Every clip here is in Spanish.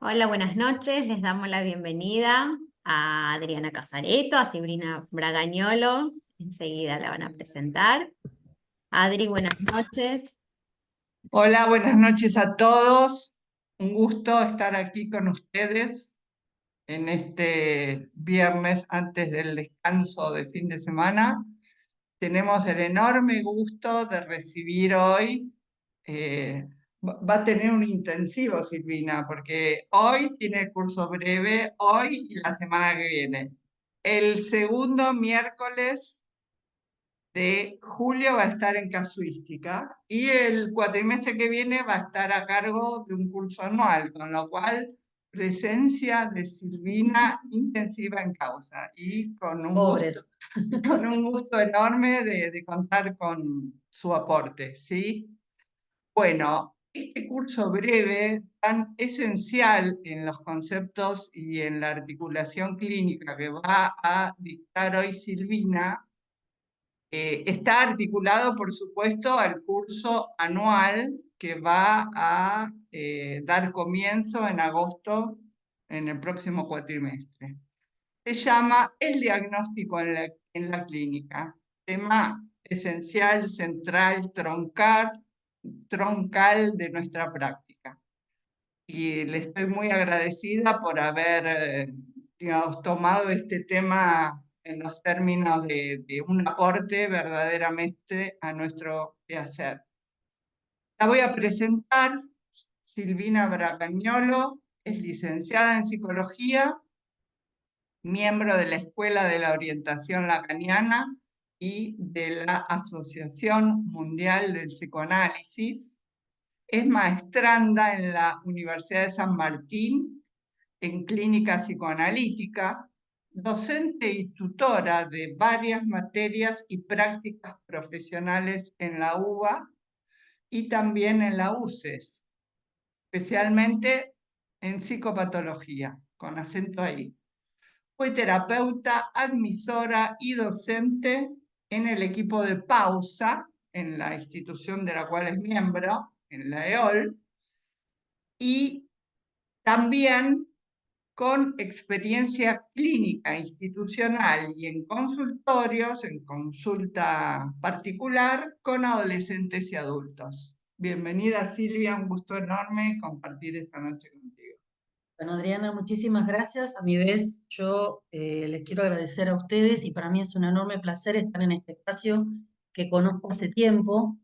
Hola, buenas noches. Les damos la bienvenida a Adriana Casareto, a Silvina Bragañolo. Enseguida la van a presentar. Adri, buenas noches. Hola, buenas noches a todos. Un gusto estar aquí con ustedes en este viernes antes del descanso de fin de semana. Tenemos el enorme gusto de recibir hoy, va a tener un intensivo Silvina, porque hoy tiene el curso breve, hoy y la semana que viene. El segundo miércoles de julio va a estar en casuística y el cuatrimestre que viene va a estar a cargo de un curso anual, con lo cual presencia de Silvina intensiva en causa y con un gusto, Pobres. con un gusto enorme de contar con su aporte, ¿sí? Bueno, este curso breve, tan esencial en los conceptos y en la articulación clínica que va a dictar hoy Silvina, está articulado, por supuesto, al curso anual que va a dar comienzo en agosto, en el próximo cuatrimestre. Se llama El diagnóstico en la clínica, tema esencial, central, troncal de nuestra práctica. Y le estoy muy agradecida por haber, digamos, tomado este tema en los términos de un aporte verdaderamente a nuestro quehacer. La voy a presentar. Silvina Bragañolo es licenciada en psicología, miembro de la Escuela de la Orientación Lacaniana y de la Asociación Mundial del Psicoanálisis. Es maestranda en la Universidad de San Martín en clínica psicoanalítica, docente y tutora de varias materias y prácticas profesionales en la UBA y también en la UCES, especialmente en psicopatología, con acento ahí. Fue terapeuta, admisora y docente en el equipo de Pausa, en la institución de la cual es miembro, en la EOL, y también con experiencia clínica institucional y en consultorios, en consulta particular, con adolescentes y adultos. Bienvenida Silvia, un gusto enorme compartir esta noche contigo. Bueno, Adriana, muchísimas gracias. A mi vez, yo les quiero agradecer a ustedes y para mí es un enorme placer estar en este espacio que conozco hace tiempo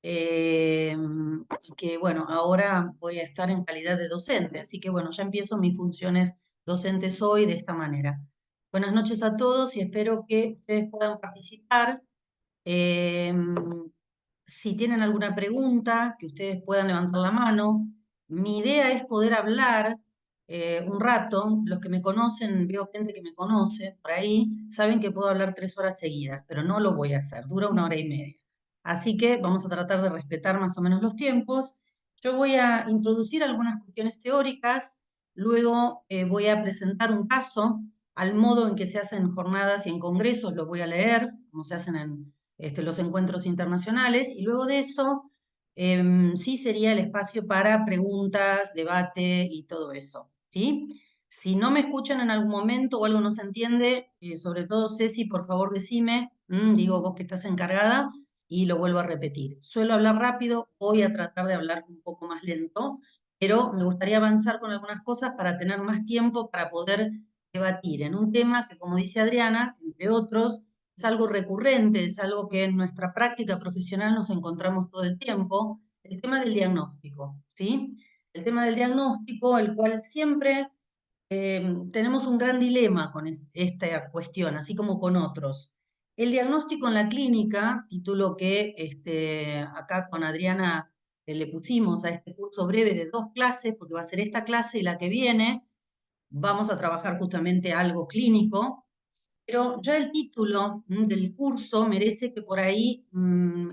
y que, bueno, ahora voy a estar en calidad de docente. Así que, bueno, ya empiezo mis funciones docentes hoy de esta manera. Buenas noches a todos y espero que ustedes puedan participar. Eh, si tienen alguna pregunta, que ustedes puedan levantar la mano. Mi idea es poder hablar un rato. Los que me conocen, veo gente que me conoce por ahí, saben que puedo hablar 3 horas seguidas, pero no lo voy a hacer, dura 1 hora y media. Así que vamos a tratar de respetar más o menos los tiempos. Yo voy a introducir algunas cuestiones teóricas, luego voy a presentar un caso al modo en que se hacen jornadas y en congresos, lo voy a leer, como se hacen en los encuentros internacionales, y luego de eso sí sería el espacio para preguntas, debate y todo eso, ¿sí? Si no me escuchan en algún momento o algo no se entiende, sobre todo Ceci, por favor decime, digo vos que estás encargada, y lo vuelvo a repetir. Suelo hablar rápido, voy a tratar de hablar un poco más lento, pero me gustaría avanzar con algunas cosas para tener más tiempo para poder debatir en un tema que, como dice Adriana, entre otros, es algo recurrente, es algo que en nuestra práctica profesional nos encontramos todo el tiempo, el tema del diagnóstico, ¿sí? El tema del diagnóstico, el cual siempre tenemos un gran dilema con esta cuestión, así como con otros. El diagnóstico en la clínica, título que acá con Adriana le pusimos a este curso breve de 2 clases, porque va a ser esta clase y la que viene, vamos a trabajar justamente algo clínico, pero ya el título del curso merece que por ahí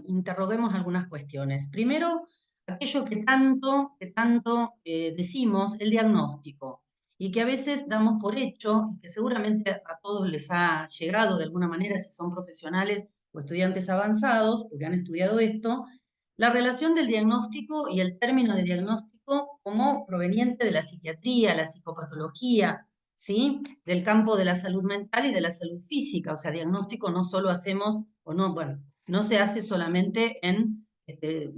interroguemos algunas cuestiones. Primero, aquello que tanto decimos, el diagnóstico, y que a veces damos por hecho, y que seguramente a todos les ha llegado de alguna manera si son profesionales o estudiantes avanzados, porque han estudiado esto, la relación del diagnóstico y el término de diagnóstico como proveniente de la psiquiatría, la psicopatología, ¿sí? Del campo de la salud mental y de la salud física. O sea, diagnóstico no solo hacemos, o no, bueno, no se hace solamente en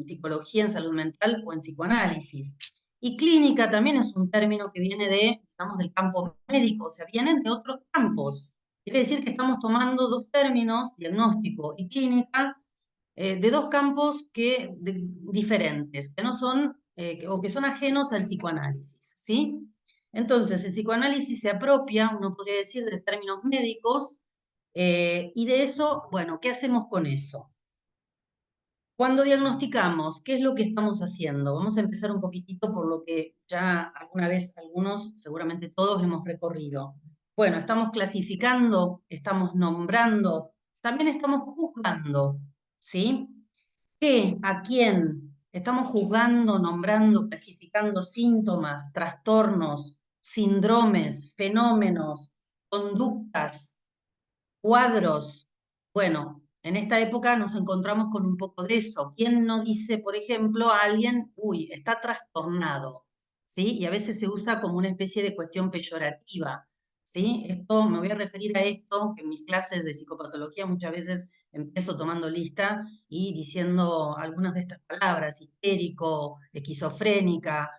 psicología, en salud mental o en psicoanálisis. Y clínica también es un término que viene digamos, del campo médico, o sea, vienen de otros campos. Quiere decir que estamos tomando dos términos, diagnóstico y clínica, de dos campos diferentes, que no son, o que son ajenos al psicoanálisis, ¿sí? Entonces, el psicoanálisis se apropia, uno podría decir, de términos médicos, y de eso, bueno, ¿qué hacemos con eso? Cuando diagnosticamos, ¿qué es lo que estamos haciendo? Vamos a empezar un poquitito por lo que ya alguna vez algunos, seguramente todos, hemos recorrido. Bueno, estamos clasificando, estamos nombrando, también estamos juzgando, ¿sí? ¿Qué? ¿A quién? Estamos juzgando, nombrando, clasificando síntomas, trastornos, síndromes, fenómenos, conductas, cuadros. Bueno, en esta época nos encontramos con un poco de eso. ¿Quién no dice, por ejemplo, a alguien, uy, está trastornado? ¿Sí? Y a veces se usa como una especie de cuestión peyorativa. ¿Sí? Esto, me voy a referir a esto, que en mis clases de psicopatología muchas veces empiezo tomando lista y diciendo algunas de estas palabras, histérico, esquizofrénica,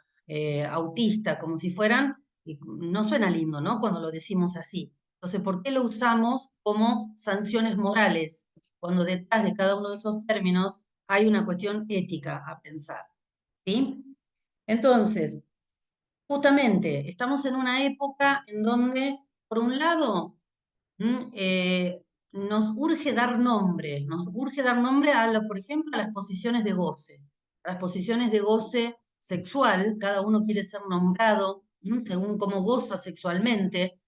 autista, como si fueran, y no suena lindo, ¿no? Cuando lo decimos así. Entonces, ¿por qué lo usamos como sanciones morales? Cuando detrás de cada uno de esos términos hay una cuestión ética a pensar, ¿sí? Entonces, justamente, estamos en una época en donde, por un lado, nos urge dar nombre, por ejemplo, a las posiciones de goce, a las posiciones de goce sexual, cada uno quiere ser nombrado según cómo goza sexualmente,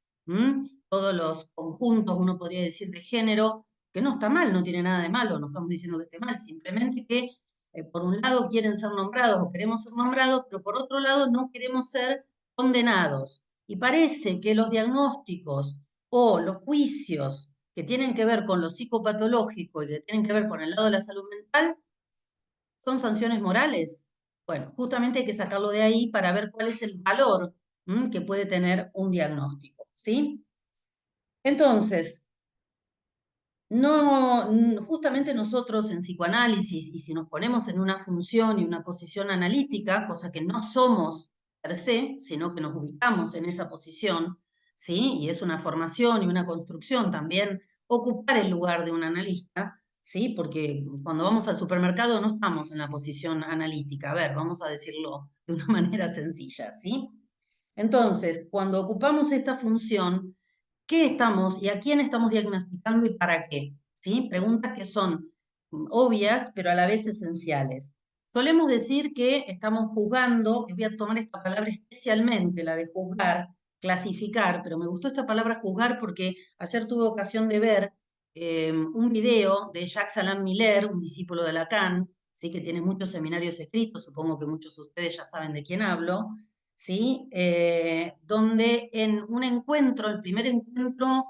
todos los conjuntos, uno podría decir, de género, que no está mal, no tiene nada de malo, no estamos diciendo que esté mal, simplemente que por un lado quieren ser nombrados o queremos ser nombrados, pero por otro lado no queremos ser condenados. Y parece que los diagnósticos o los juicios que tienen que ver con lo psicopatológico y que tienen que ver con el lado de la salud mental son sanciones morales. Bueno, justamente hay que sacarlo de ahí para ver cuál es el valor que puede tener un diagnóstico, ¿sí? Entonces, no, justamente nosotros en psicoanálisis, y si nos ponemos en una función y una posición analítica, cosa que no somos per se, sino que nos ubicamos en esa posición, ¿sí? Y es una formación y una construcción también ocupar el lugar de un analista, ¿sí? Porque cuando vamos al supermercado no estamos en la posición analítica, a ver, vamos a decirlo de una manera sencilla, ¿sí? Entonces, cuando ocupamos esta función, ¿qué estamos y a quién estamos diagnosticando y para qué? ¿Sí? Preguntas que son obvias, pero a la vez esenciales. Solemos decir que estamos juzgando, y voy a tomar esta palabra especialmente, la de juzgar, clasificar, pero me gustó esta palabra juzgar porque ayer tuve ocasión de ver un video de Jacques Alain Miller, un discípulo de Lacan, ¿sí? Que tiene muchos seminarios escritos, supongo que muchos de ustedes ya saben de quién hablo, ¿sí? Donde en un encuentro, el primer encuentro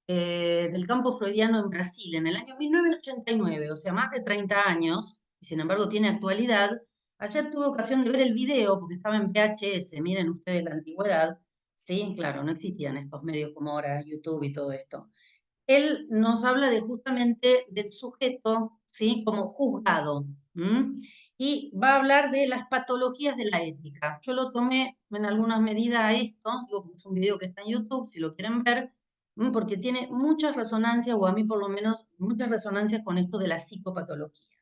del campo freudiano en Brasil, en el año 1989, o sea, más de 30 años, y sin embargo tiene actualidad. Ayer tuve ocasión de ver el video porque estaba en VHS, miren ustedes la antigüedad, ¿sí? Claro, no existían estos medios como ahora, YouTube y todo esto. Él nos habla de justamente del sujeto, ¿sí? Como juzgado. Y va a hablar de las patologías de la ética. Yo lo tomé en alguna medida a esto, digo, porque es un video que está en YouTube, si lo quieren ver, porque tiene muchas resonancias, o a mí por lo menos, muchas resonancias con esto de la psicopatología.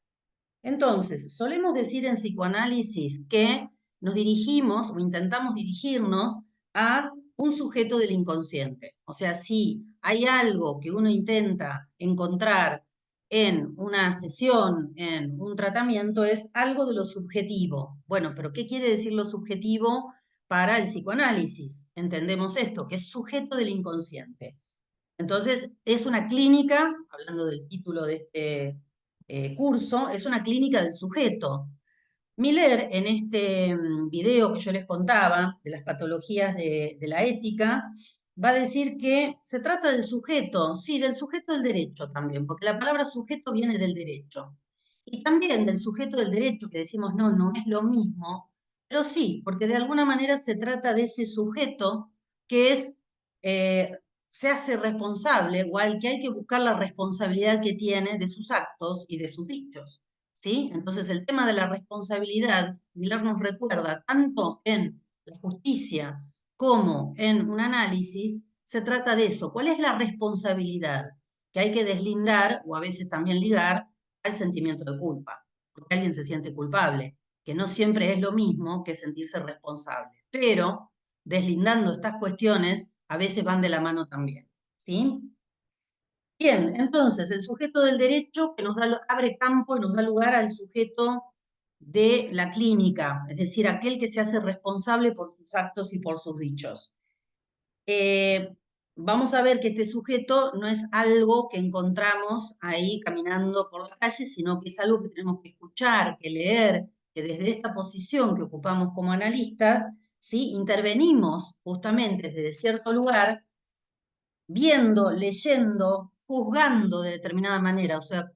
Entonces, solemos decir en psicoanálisis que nos dirigimos o intentamos dirigirnos a un sujeto del inconsciente. O sea, si hay algo que uno intenta encontrar en una sesión, en un tratamiento, es algo de lo subjetivo. Bueno, pero ¿qué quiere decir lo subjetivo para el psicoanálisis? Entendemos esto, que es sujeto del inconsciente. Entonces, es una clínica, hablando del título de este curso, es una clínica del sujeto. Miller, en este video que yo les contaba, de las patologías de la ética, va a decir que se trata del sujeto, sí, del sujeto del derecho también, porque la palabra sujeto viene del derecho. Y también del sujeto del derecho, que decimos, no, no es lo mismo, Pero sí, porque de alguna manera se trata de ese sujeto que se hace responsable o al que hay que buscar la responsabilidad que tiene de sus actos y de sus dichos, ¿sí? Entonces el tema de la responsabilidad, Miller nos recuerda, tanto en la justicia como en un análisis, se trata de eso. ¿Cuál es la responsabilidad? Que hay que deslindar o a veces también ligar al sentimiento de culpa, porque alguien se siente culpable, que no siempre es lo mismo que sentirse responsable, pero deslindando estas cuestiones a veces van de la mano también, ¿sí? Bien, entonces el sujeto del derecho que nos abre campo y nos da lugar al sujeto de la clínica, es decir, aquel que se hace responsable por sus actos y por sus dichos. Vamos a ver que este sujeto no es algo que encontramos ahí caminando por la calle, sino que es algo que tenemos que escuchar, que leer, que desde esta posición que ocupamos como analistas, ¿sí? Intervenimos justamente desde cierto lugar, viendo, leyendo, juzgando de determinada manera. O sea,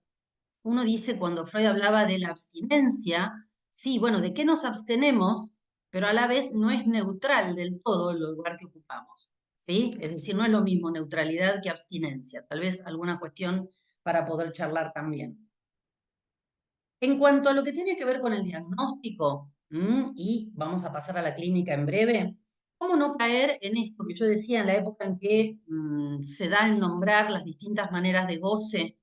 uno dice cuando Freud hablaba de la abstinencia, sí, bueno, ¿de qué nos abstenemos? Pero a la vez no es neutral del todo el lugar que ocupamos, ¿sí? Es decir, no es lo mismo neutralidad que abstinencia. Tal vez alguna cuestión para poder charlar también. En cuanto a lo que tiene que ver con el diagnóstico, y vamos a pasar a la clínica en breve, ¿cómo no caer en esto que yo decía en la época en que se da el nombrar las distintas maneras de goce,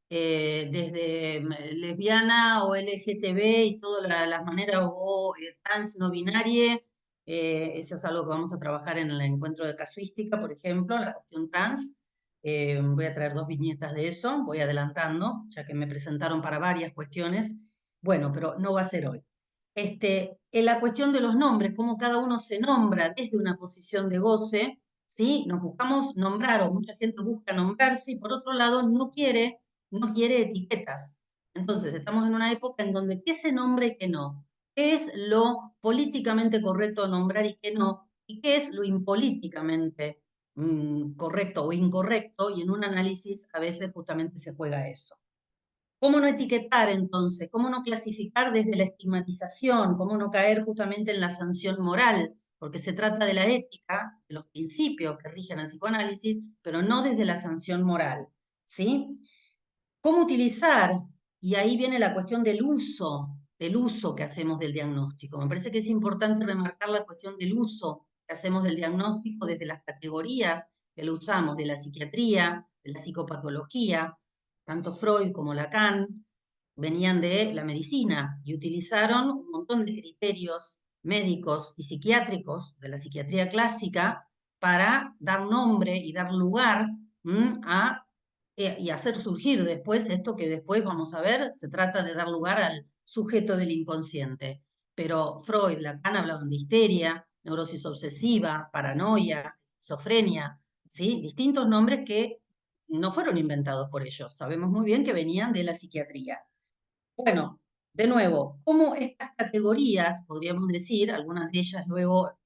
desde lesbiana o LGTB y todas las maneras, o trans no binaria? Eso es algo que vamos a trabajar en el encuentro de casuística, por ejemplo, la cuestión trans. Voy a traer 2 viñetas de eso, voy adelantando, ya que me presentaron para varias cuestiones. Bueno, pero no va a ser hoy. En la cuestión de los nombres, cómo cada uno se nombra desde una posición de goce, ¿sí? Nos buscamos nombrar, o mucha gente busca nombrarse, y por otro lado no quiere etiquetas. Entonces, estamos en una época en donde qué se nombra y qué no. ¿Qué es lo políticamente correcto nombrar y qué no? ¿Y qué es lo impolíticamente correcto o incorrecto? Y en un análisis a veces justamente se juega eso. ¿Cómo no etiquetar entonces? ¿Cómo no clasificar desde la estigmatización? ¿Cómo no caer justamente en la sanción moral? Porque se trata de la ética, de los principios que rigen el psicoanálisis, pero no desde la sanción moral, ¿sí? ¿Cómo utilizar? Y ahí viene la cuestión del uso que hacemos del diagnóstico. Me parece que es importante remarcar la cuestión del uso que hacemos del diagnóstico desde las categorías que lo usamos, de la psiquiatría, de la psicopatología. Tanto Freud como Lacan venían de la medicina y utilizaron un montón de criterios médicos y psiquiátricos de la psiquiatría clásica para dar nombre y dar lugar y hacer surgir después esto que después vamos a ver, se trata de dar lugar al sujeto del inconsciente. Pero Freud, Lacan hablaban de histeria, neurosis obsesiva, paranoia, esquizofrenia, ¿sí? Distintos nombres que no fueron inventados por ellos. Sabemos muy bien que venían de la psiquiatría. Bueno, de nuevo, cómo estas categorías, podríamos decir, algunas de ellas luego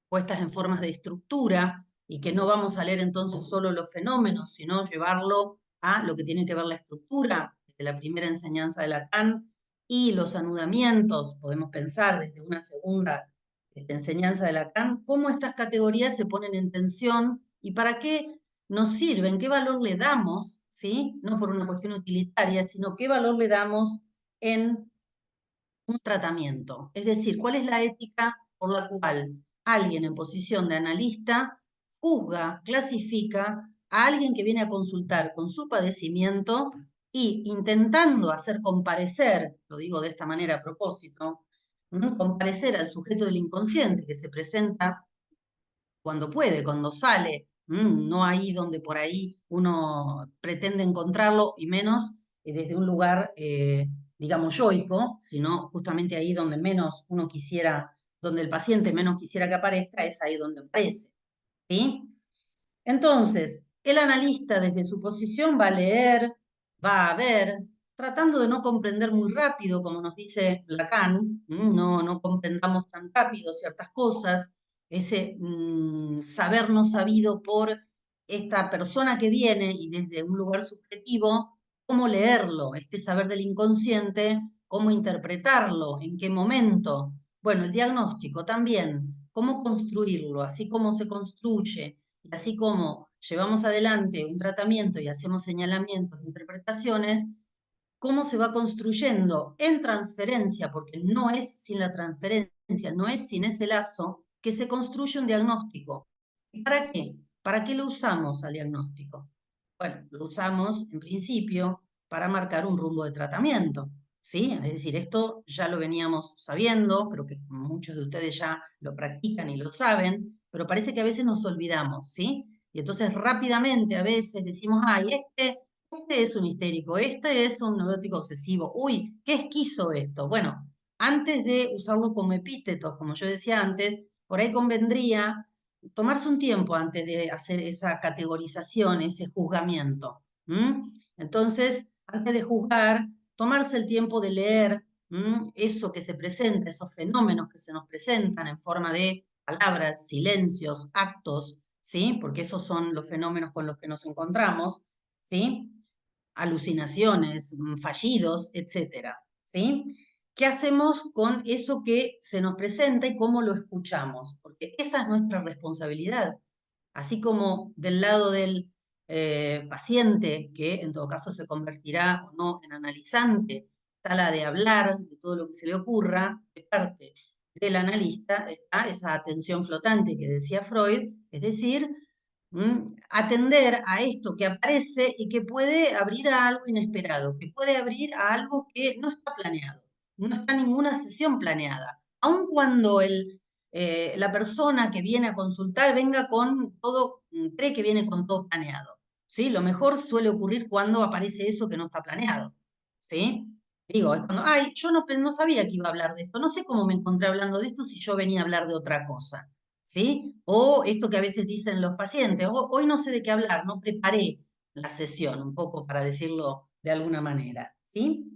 puestas en formas de estructura, y que no vamos a leer entonces solo los fenómenos, sino llevarlo a lo que tiene que ver la estructura, desde la primera enseñanza de Lacan, y los anudamientos, podemos pensar desde una segunda enseñanza de Lacan, cómo estas categorías se ponen en tensión y para qué nos sirven, qué valor le damos, ¿sí? No por una cuestión utilitaria, sino qué valor le damos en un tratamiento. Es decir, cuál es la ética por la cual alguien en posición de analista juzga, clasifica a alguien que viene a consultar con su padecimiento y intentando hacer comparecer, lo digo de esta manera a propósito, comparecer al sujeto del inconsciente que se presenta cuando puede, cuando sale, no ahí donde por ahí uno pretende encontrarlo, y menos desde un lugar, digamos, yoico, sino justamente ahí donde menos uno quisiera, donde el paciente menos quisiera que aparezca, es ahí donde aparece, ¿sí? Entonces, el analista desde su posición va a leer, va a ver, tratando de no comprender muy rápido, como nos dice Lacan, no comprendamos tan rápido ciertas cosas, ese saber no sabido por esta persona que viene y desde un lugar subjetivo, cómo leerlo, este saber del inconsciente, cómo interpretarlo, en qué momento. Bueno, el diagnóstico también, cómo construirlo, así como se construye, y así como llevamos adelante un tratamiento y hacemos señalamientos, interpretaciones, cómo se va construyendo en transferencia, porque no es sin la transferencia, no es sin ese lazo, que se construye un diagnóstico. ¿Y para qué? ¿Para qué lo usamos al diagnóstico? Bueno, lo usamos en principio para marcar un rumbo de tratamiento, ¿sí? Es decir, esto ya lo veníamos sabiendo, creo que muchos de ustedes ya lo practican y lo saben, pero parece que a veces nos olvidamos, ¿sí? Y entonces rápidamente a veces decimos, ay, este es un histérico, este es un neurótico obsesivo, uy, qué esquizo esto. Bueno, antes de usarlo como epítetos, como yo decía antes, por ahí convendría tomarse un tiempo antes de hacer esa categorización, ese juzgamiento. Entonces, antes de juzgar, tomarse el tiempo de leer eso que se presenta, esos fenómenos que se nos presentan en forma de palabras, silencios, actos, ¿sí? Porque esos son los fenómenos con los que nos encontramos, ¿sí? Alucinaciones, fallidos, etcétera, ¿sí? ¿Qué hacemos con eso que se nos presenta y cómo lo escuchamos? Porque esa es nuestra responsabilidad. Así como del lado del paciente, que en todo caso se convertirá o no en analizante, está la de hablar de todo lo que se le ocurra, de parte del analista está esa atención flotante que decía Freud, es decir, atender a esto que aparece y que puede abrir a algo inesperado, que puede abrir a algo que no está planeado, no está ninguna sesión planeada. Aun cuando la persona que viene a consultar venga con todo, cree que viene con todo planeado, ¿sí? Lo mejor suele ocurrir cuando aparece eso que no está planeado, ¿sí? Digo, es cuando, ay, yo no sabía que iba a hablar de esto, no sé cómo me encontré hablando de esto si yo venía a hablar de otra cosa. ¿Sí? O esto que a veces dicen los pacientes, hoy no sé de qué hablar, no preparé la sesión, un poco para decirlo de alguna manera, ¿sí?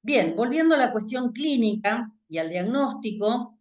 Bien, volviendo a la cuestión clínica y al diagnóstico,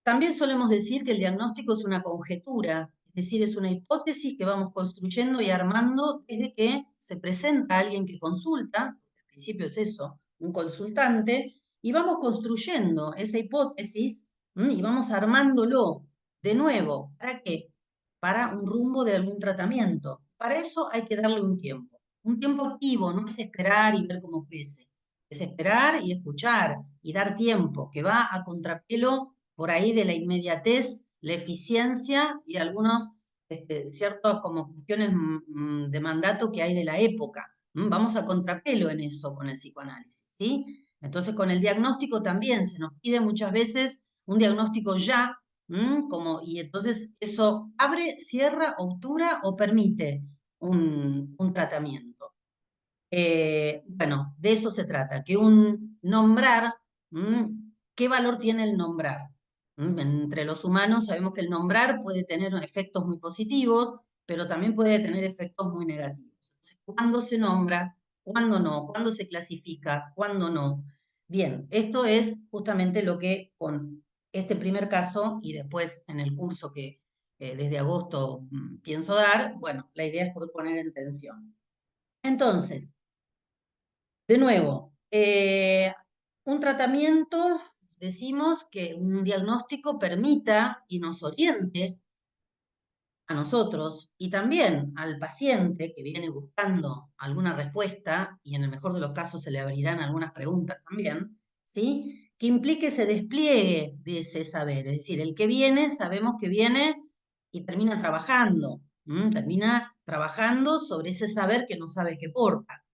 también solemos decir que el diagnóstico es una conjetura, es decir, es una hipótesis que vamos construyendo y armando desde que se presenta alguien que consulta, al principio es eso, un consultante, y vamos construyendo esa hipótesis y vamos armándolo de nuevo. ¿Para qué? Para un rumbo de algún tratamiento. Para eso hay que darle un tiempo activo, no es esperar y ver cómo crece, es esperar y escuchar y dar tiempo, que va a contrapelo por ahí de la inmediatez, la eficiencia y algunos ciertos como cuestiones de mandato que hay de la época. Vamos a contrapelo en eso con el psicoanálisis, ¿sí? Entonces con el diagnóstico también se nos pide muchas veces un diagnóstico ya, y entonces eso abre, cierra, obtura o permite un tratamiento. Bueno, de eso se trata, que un nombrar, ¿qué valor tiene el nombrar? Entre los humanos sabemos que el nombrar puede tener efectos muy positivos, pero también puede tener efectos muy negativos. Entonces, ¿cuándo se nombra? ¿Cuándo no? ¿Cuándo se clasifica? ¿Cuándo no? Bien, esto es justamente lo que con este primer caso y después en el curso que desde agosto pienso dar, bueno, la idea es poder poner en tensión. Entonces, de nuevo, un tratamiento, decimos que un diagnóstico permita y nos oriente a nosotros y también al paciente que viene buscando alguna respuesta, y en el mejor de los casos se le abrirán algunas preguntas también, ¿sí? Que implique ese despliegue de ese saber. Es decir, el que viene, sabemos que viene y termina trabajando sobre ese saber que no sabe qué porta.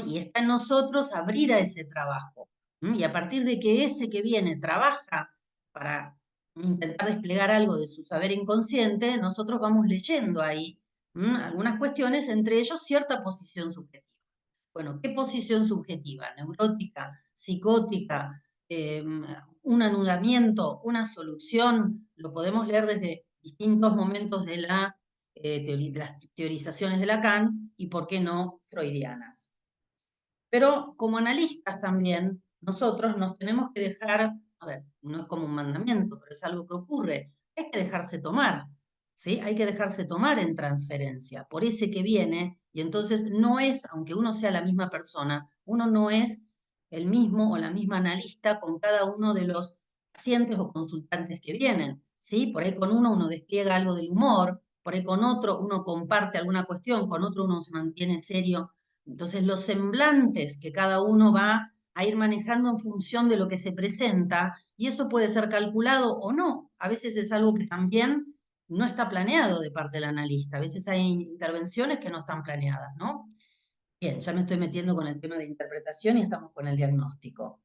Y está en nosotros abrir a ese trabajo. Y a partir de que ese que viene trabaja para intentar desplegar algo de su saber inconsciente, nosotros vamos leyendo ahí algunas cuestiones, entre ellos cierta posición subjetiva. Bueno, ¿qué posición subjetiva? Neurótica, psicótica, un anudamiento, una solución, lo podemos leer desde distintos momentos de las teorizaciones de Lacan y, ¿por qué no, freudianas? Pero como analistas también, nosotros nos tenemos que dejar, a ver, no es como un mandamiento, pero es algo que ocurre, hay que dejarse tomar, ¿sí? Hay que dejarse tomar en transferencia por ese que viene, y entonces no es, aunque uno sea la misma persona, uno no es el mismo o la misma analista con cada uno de los pacientes o consultantes que vienen, ¿sí? Por ahí con uno despliega algo del humor, por ahí con otro uno comparte alguna cuestión, con otro uno se mantiene serio. Entonces los semblantes que cada uno va a ir manejando en función de lo que se presenta, y eso puede ser calculado o no. A veces es algo que también no está planeado de parte del analista. A veces hay intervenciones que no están planeadas, ¿no? Bien, ya me estoy metiendo con el tema de interpretación y estamos con el diagnóstico.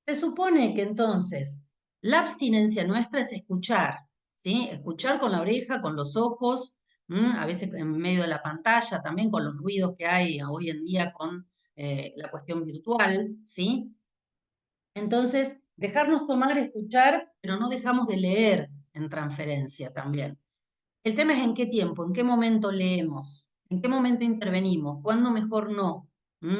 Se supone que entonces la abstinencia nuestra es escuchar, ¿sí? Escuchar con la oreja, con los ojos, a veces en medio de la pantalla, también con los ruidos que hay hoy en día con la cuestión virtual, ¿sí? Entonces, dejarnos tomar, escuchar, pero no dejamos de leer en transferencia también. El tema es en qué tiempo, en qué momento leemos, en qué momento intervenimos, cuándo mejor no.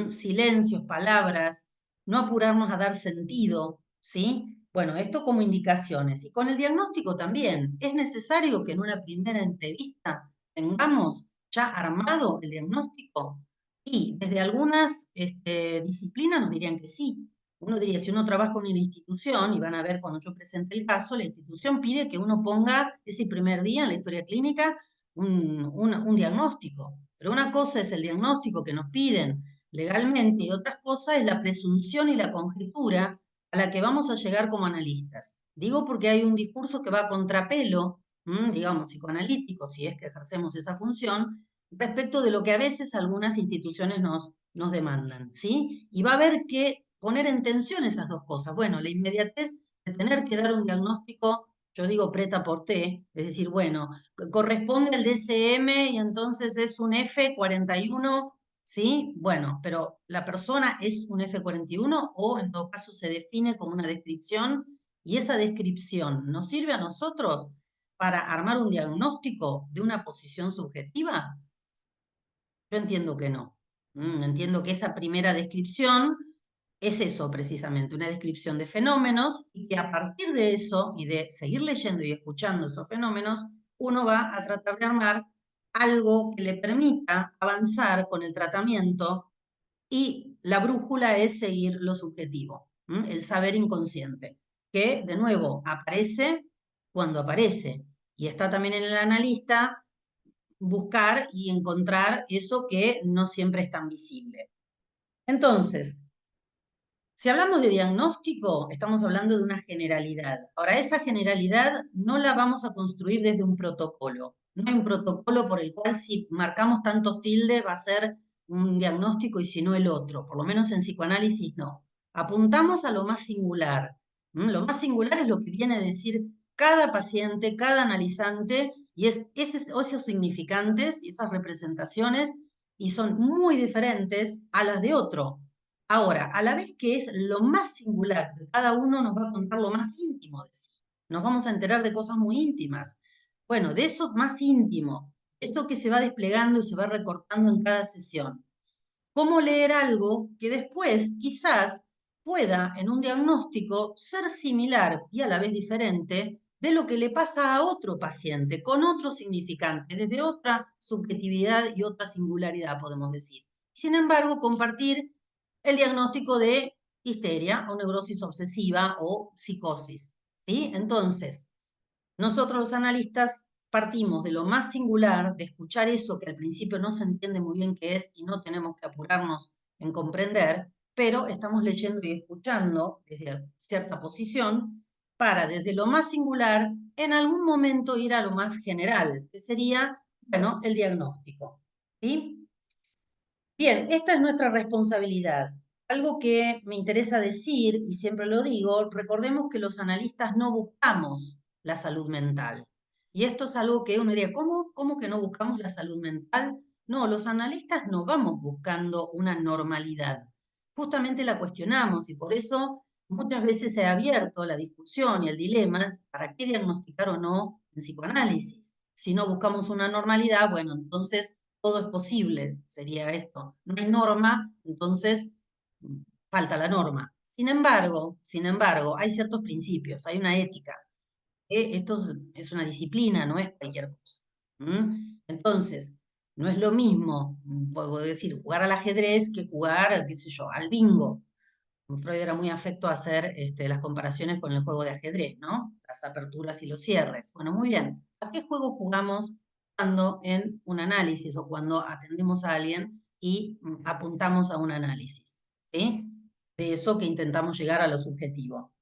Silencios, palabras, no apurarnos a dar sentido, ¿sí? Bueno, esto como indicaciones. Y con el diagnóstico también. Es necesario que en una primera entrevista tengamos ya armado el diagnóstico. Y desde algunas disciplinas nos dirían que sí. Uno diría, si uno trabaja en una institución, y van a ver cuando yo presente el caso, la institución pide que uno ponga ese primer día en la historia clínica un diagnóstico. Pero una cosa es el diagnóstico que nos piden legalmente y otra cosa es la presunción y la conjetura a la que vamos a llegar como analistas. Digo porque hay un discurso que va a contrapelo, digamos, psicoanalítico, si es que ejercemos esa función, respecto de lo que a veces algunas instituciones nos demandan, ¿sí? Y va a haber que poner en tensión esas dos cosas. Bueno, la inmediatez de tener que dar un diagnóstico, yo digo preta por té, es decir, bueno, corresponde al DSM y entonces es un F41, ¿sí? Bueno, pero la persona es un F41 o en todo caso se define como una descripción y esa descripción nos sirve a nosotros para armar un diagnóstico de una posición subjetiva. Yo entiendo que no. Entiendo que esa primera descripción es eso precisamente, una descripción de fenómenos y que a partir de eso y de seguir leyendo y escuchando esos fenómenos, uno va a tratar de armar algo que le permita avanzar con el tratamiento y la brújula es seguir lo subjetivo, el saber inconsciente, que de nuevo aparece cuando aparece y está también en el analista buscar y encontrar eso que no siempre es tan visible. Entonces, si hablamos de diagnóstico, estamos hablando de una generalidad. Ahora, esa generalidad no la vamos a construir desde un protocolo. No hay un protocolo por el cual si marcamos tantos tildes va a ser un diagnóstico y si no el otro. Por lo menos en psicoanálisis no. Apuntamos a lo más singular. Lo más singular es lo que viene a decir cada paciente, cada analizante, y es esos significantes y esas representaciones, y son muy diferentes a las de otro. Ahora, a la vez que es lo más singular de cada uno, nos va a contar lo más íntimo de sí. Nos vamos a enterar de cosas muy íntimas. Bueno, de eso más íntimo, eso que se va desplegando y se va recortando en cada sesión. ¿Cómo leer algo que después quizás pueda en un diagnóstico ser similar y a la vez diferente de lo que le pasa a otro paciente, con otro significante, desde otra subjetividad y otra singularidad, podemos decir? Sin embargo, compartir el diagnóstico de histeria o neurosis obsesiva o psicosis, ¿sí? Entonces, nosotros los analistas partimos de lo más singular, de escuchar eso que al principio no se entiende muy bien qué es y no tenemos que apurarnos en comprender, pero estamos leyendo y escuchando desde cierta posición para desde lo más singular en algún momento ir a lo más general, que sería, bueno, el diagnóstico. ¿Sí? Bien, esta es nuestra responsabilidad. Algo que me interesa decir, y siempre lo digo, recordemos que los analistas no buscamos la salud mental. Y esto es algo que uno diría, ¿cómo que no buscamos la salud mental? No, los analistas no vamos buscando una normalidad. Justamente la cuestionamos y por eso muchas veces se ha abierto la discusión y el dilema es ¿para qué diagnosticar o no en psicoanálisis? Si no buscamos una normalidad, bueno, entonces todo es posible, sería esto. No hay norma, entonces falta la norma. Sin embargo, hay ciertos principios, hay una ética. Esto es una disciplina, no es cualquier cosa. Entonces, no es lo mismo, puedo decir, jugar al ajedrez que jugar, qué sé yo, al bingo. Freud era muy afecto a hacer las comparaciones con el juego de ajedrez, ¿no? Las aperturas y los cierres. Bueno, muy bien. ¿A qué juego jugamos cuando en un análisis o cuando atendemos a alguien y apuntamos a un análisis? ¿Sí? De eso que intentamos llegar a lo subjetivo.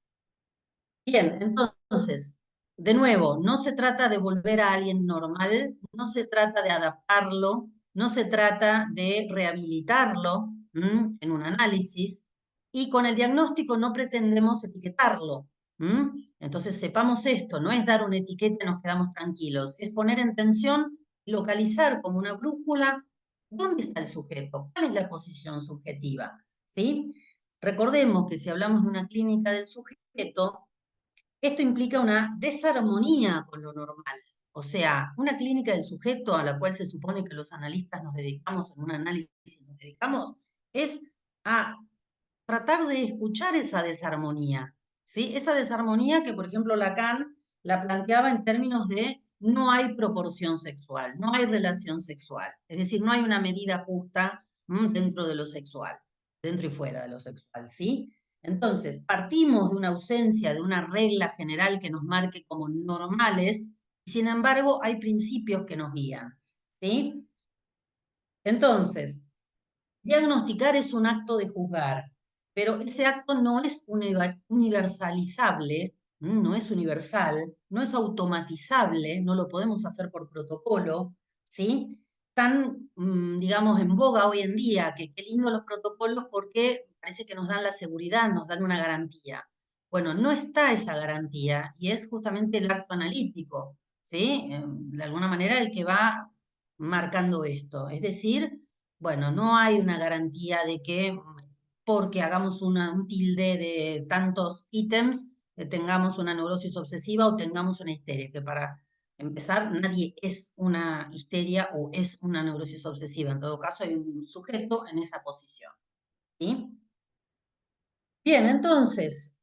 Bien, entonces, de nuevo, no se trata de volver a alguien normal, no se trata de adaptarlo, no se trata de rehabilitarlo en un análisis, y con el diagnóstico no pretendemos etiquetarlo. Entonces, sepamos esto, no es dar una etiqueta y nos quedamos tranquilos, es poner en tensión, localizar como una brújula dónde está el sujeto, cuál es la posición subjetiva. ¿Sí? Recordemos que si hablamos de una clínica del sujeto, esto implica una desarmonía con lo normal. O sea, una clínica del sujeto a la cual se supone que los analistas nos dedicamos, en un análisis nos dedicamos, es a tratar de escuchar esa desarmonía. ¿Sí? Esa desarmonía que, por ejemplo, Lacan la planteaba en términos de no hay proporción sexual, no hay relación sexual. Es decir, no hay una medida justa dentro de lo sexual, dentro y fuera de lo sexual. ¿Sí? Entonces, partimos de una ausencia de una regla general que nos marque como normales, y sin embargo hay principios que nos guían. ¿Sí? Entonces, diagnosticar es un acto de juzgar, pero ese acto no es universalizable, no es universal, no es automatizable, no lo podemos hacer por protocolo, ¿sí? Tan, digamos, en boga hoy en día, que qué lindo los protocolos porque parece que nos dan la seguridad, nos dan una garantía. Bueno, no está esa garantía y es justamente el acto analítico, ¿sí? De alguna manera el que va marcando esto. Es decir, bueno, no hay una garantía de que porque hagamos un tilde de tantos ítems, tengamos una neurosis obsesiva o tengamos una histeria, que para empezar, nadie es una histeria o es una neurosis obsesiva. En todo caso, hay un sujeto en esa posición. ¿Sí? Bien, entonces,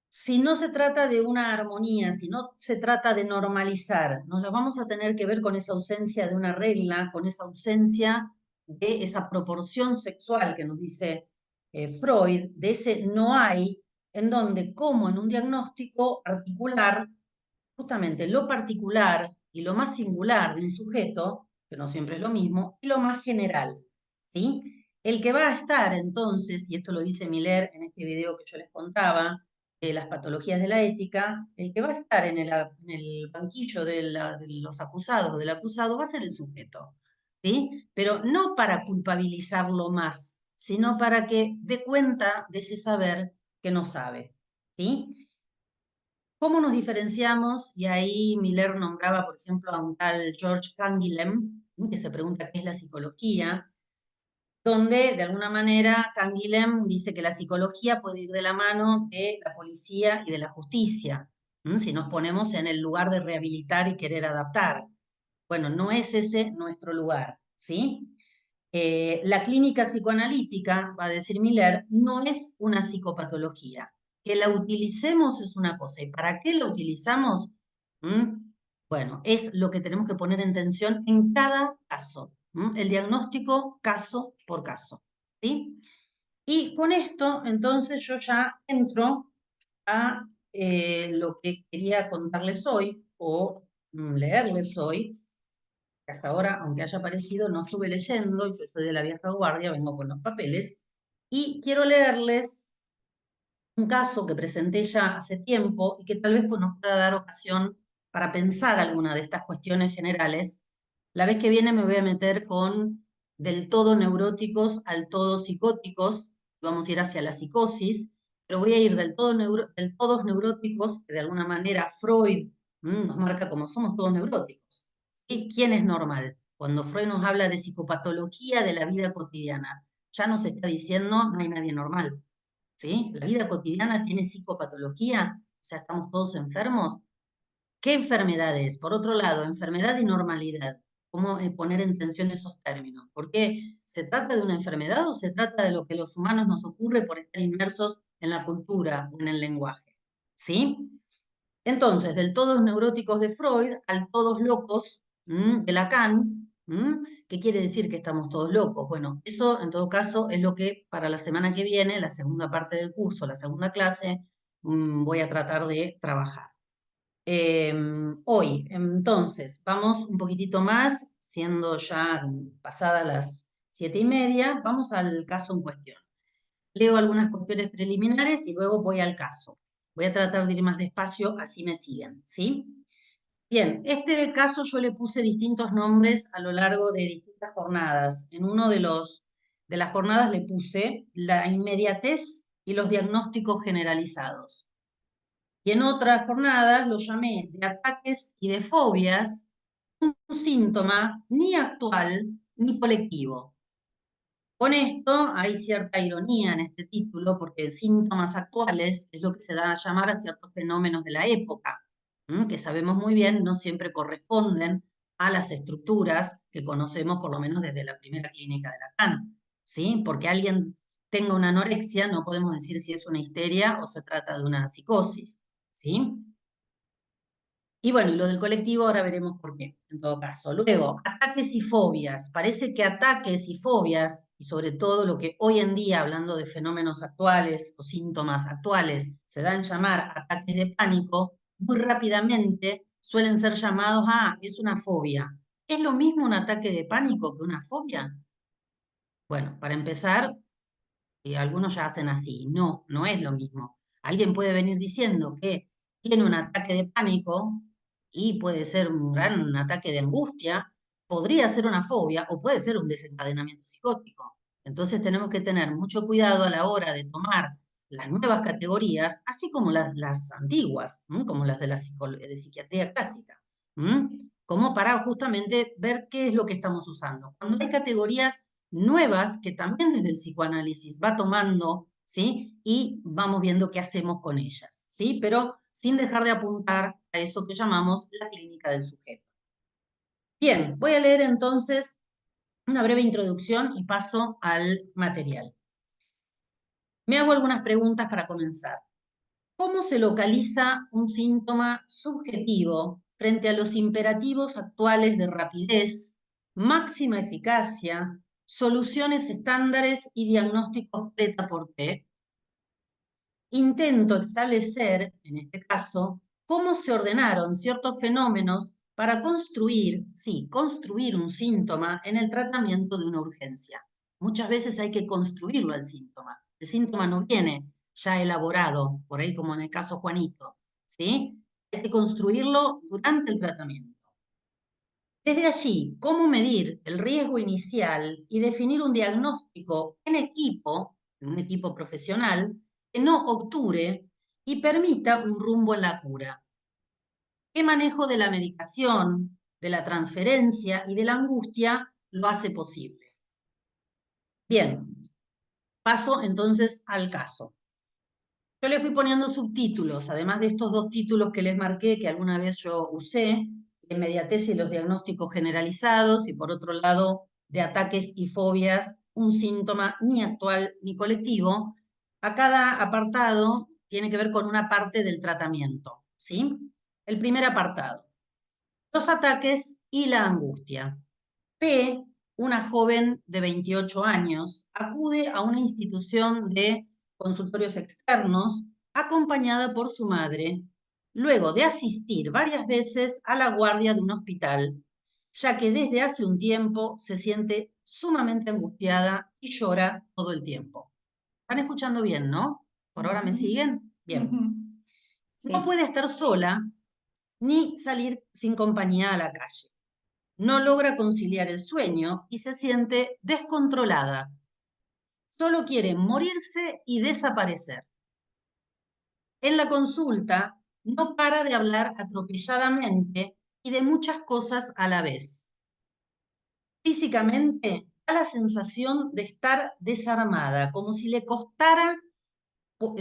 si no se trata de una armonía, si no se trata de normalizar, nos la vamos a tener que ver con esa ausencia de una regla, con esa ausencia de esa proporción sexual que nos dice Freud, de ese no hay, en donde, como en un diagnóstico articular, justamente lo particular y lo más singular de un sujeto, que no siempre es lo mismo, y lo más general, ¿sí? El que va a estar entonces, y esto lo dice Miller en este video que yo les contaba, de las patologías de la ética, el que va a estar en el banquillo de los acusados, del acusado, va a ser el sujeto, ¿sí? Pero no para culpabilizarlo más, sino para que dé cuenta de ese saber que no sabe, ¿sí? ¿Cómo nos diferenciamos? Y ahí Miller nombraba, por ejemplo, a un tal George Canguilhem, que se pregunta qué es la psicología, donde de alguna manera Canguilhem dice que la psicología puede ir de la mano de la policía y de la justicia, si nos ponemos en el lugar de rehabilitar y querer adaptar. Bueno, no es ese nuestro lugar, ¿sí? La clínica psicoanalítica, va a decir Miller, no es una psicopatología. Que la utilicemos es una cosa. ¿Y para qué la utilizamos? Bueno, es lo que tenemos que poner en tensión en cada caso. El diagnóstico caso por caso. ¿Sí? Y con esto, entonces, yo ya entro a lo que quería contarles hoy o leerles hoy. Hasta ahora, aunque haya aparecido, no estuve leyendo, yo soy de la vieja guardia, vengo con los papeles, y quiero leerles un caso que presenté ya hace tiempo y que tal vez pues, nos pueda dar ocasión para pensar alguna de estas cuestiones generales. La vez que viene me voy a meter con del todo neuróticos al todo psicóticos, vamos a ir hacia la psicosis, pero voy a ir del todos neuróticos, que de alguna manera Freud nos marca como somos todos neuróticos. ¿Sí? ¿Quién es normal? Cuando Freud nos habla de psicopatología de la vida cotidiana, ya nos está diciendo no hay nadie normal. ¿Sí? La vida cotidiana tiene psicopatología, o sea, estamos todos enfermos. ¿Qué enfermedades? Por otro lado, enfermedad y normalidad. ¿Cómo poner en tensión esos términos? ¿Por qué se trata de una enfermedad o se trata de lo que los humanos nos ocurre por estar inmersos en la cultura o en el lenguaje? ¿Sí? Entonces, del todos neuróticos de Freud al todos locos de Lacan, ¿Qué quiere decir que estamos todos locos? Bueno, eso en todo caso es lo que para la semana que viene, la segunda parte del curso, la segunda clase, voy a tratar de trabajar. Hoy, entonces, vamos un poquitito más, siendo ya pasadas las 7:30, vamos al caso en cuestión. Leo algunas cuestiones preliminares y luego voy al caso. Voy a tratar de ir más despacio, así me siguen, ¿sí? Bien, este caso yo le puse distintos nombres a lo largo de distintas jornadas. En uno de las jornadas le puse la inmediatez y los diagnósticos generalizados. Y en otras jornadas lo llamé de ataques y de fobias, un síntoma ni actual ni colectivo. Con esto hay cierta ironía en este título, porque síntomas actuales es lo que se da a llamar a ciertos fenómenos de la época, que sabemos muy bien no siempre corresponden a las estructuras que conocemos, por lo menos desde la primera clínica de Lacan, ¿sí? Porque alguien tenga una anorexia, no podemos decir si es una histeria o se trata de una psicosis, ¿sí? Y bueno, y lo del colectivo ahora veremos por qué, en todo caso. Luego, ataques y fobias. Parece que ataques y fobias, y sobre todo lo que hoy en día, hablando de fenómenos actuales o síntomas actuales, se dan llamar ataques de pánico, muy rápidamente suelen ser llamados a, es una fobia. ¿Es lo mismo un ataque de pánico que una fobia? Bueno, para empezar, algunos ya hacen así. No, no es lo mismo. Alguien puede venir diciendo que tiene un ataque de pánico y puede ser un gran ataque de angustia, podría ser una fobia o puede ser un desencadenamiento psicótico. Entonces tenemos que tener mucho cuidado a la hora de tomar las nuevas categorías, así como las antiguas, como las de la de psiquiatría clásica, como para justamente ver qué es lo que estamos usando. Cuando hay categorías nuevas que también desde el psicoanálisis va tomando, ¿sí? Y vamos viendo qué hacemos con ellas, ¿sí? Pero sin dejar de apuntar a eso que llamamos la clínica del sujeto. Bien, voy a leer entonces una breve introducción y paso al material. Me hago algunas preguntas para comenzar. ¿Cómo se localiza un síntoma subjetivo frente a los imperativos actuales de rapidez, máxima eficacia, soluciones estándares y diagnósticos prêt-à-porter? Intento establecer, en este caso, cómo se ordenaron ciertos fenómenos para construir, sí, construir un síntoma en el tratamiento de una urgencia. Muchas veces hay que construirlo al síntoma. El síntoma no viene ya elaborado, por ahí como en el caso Juanito, ¿sí? Hay que construirlo durante el tratamiento. Desde allí, cómo medir el riesgo inicial y definir un diagnóstico en un equipo profesional, que no obture y permita un rumbo en la cura. ¿Qué manejo de la medicación, de la transferencia y de la angustia lo hace posible? Bien, paso entonces al caso. Yo le fui poniendo subtítulos, además de estos dos títulos que les marqué, que alguna vez yo usé, inmediatez y los diagnósticos generalizados, y por otro lado, de ataques y fobias, un síntoma ni actual ni colectivo. A cada apartado tiene que ver con una parte del tratamiento, ¿sí? El primer apartado, los ataques y la angustia. P, una joven de 28 años, acude a una institución de consultorios externos acompañada por su madre, luego de asistir varias veces a la guardia de un hospital, ya que desde hace un tiempo se siente sumamente angustiada y llora todo el tiempo. ¿Están escuchando bien, no? ¿Por ahora me siguen? Bien. Sí. No puede estar sola ni salir sin compañía a la calle. No logra conciliar el sueño y se siente descontrolada. Solo quiere morirse y desaparecer. En la consulta no para de hablar atropelladamente y de muchas cosas a la vez. Físicamente da la sensación de estar desarmada, como si le costara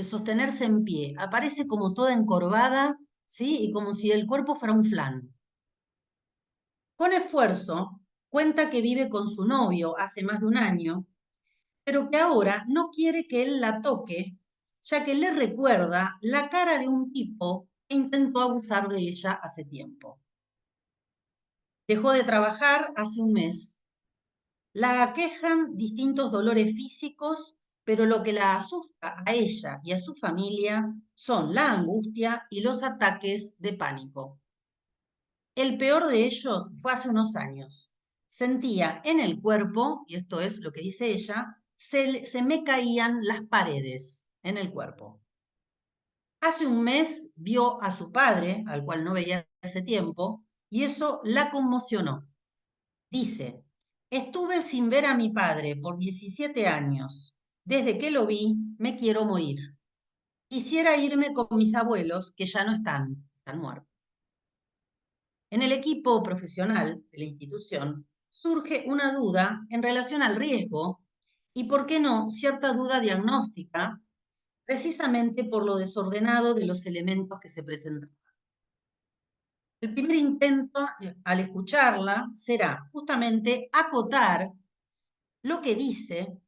sostenerse en pie. Aparece como toda encorvada, ¿sí? Y como si el cuerpo fuera un flan. Con esfuerzo, cuenta que vive con su novio hace más de un año, pero que ahora no quiere que él la toque, ya que le recuerda la cara de un tipo que intentó abusar de ella hace tiempo. Dejó de trabajar hace un mes. La aquejan distintos dolores físicos, pero lo que la asusta a ella y a su familia son la angustia y los ataques de pánico. El peor de ellos fue hace unos años. Sentía en el cuerpo, y esto es lo que dice ella, se me caían las paredes en el cuerpo. Hace un mes vio a su padre, al cual no veía hace tiempo, y eso la conmocionó. Dice, estuve sin ver a mi padre por 17 años. Desde que lo vi, me quiero morir. Quisiera irme con mis abuelos, que ya no están muertos. En el equipo profesional de la institución surge una duda en relación al riesgo y, por qué no, cierta duda diagnóstica, precisamente por lo desordenado de los elementos que se presentan. El primer intento, al escucharla, será justamente acotar lo que dice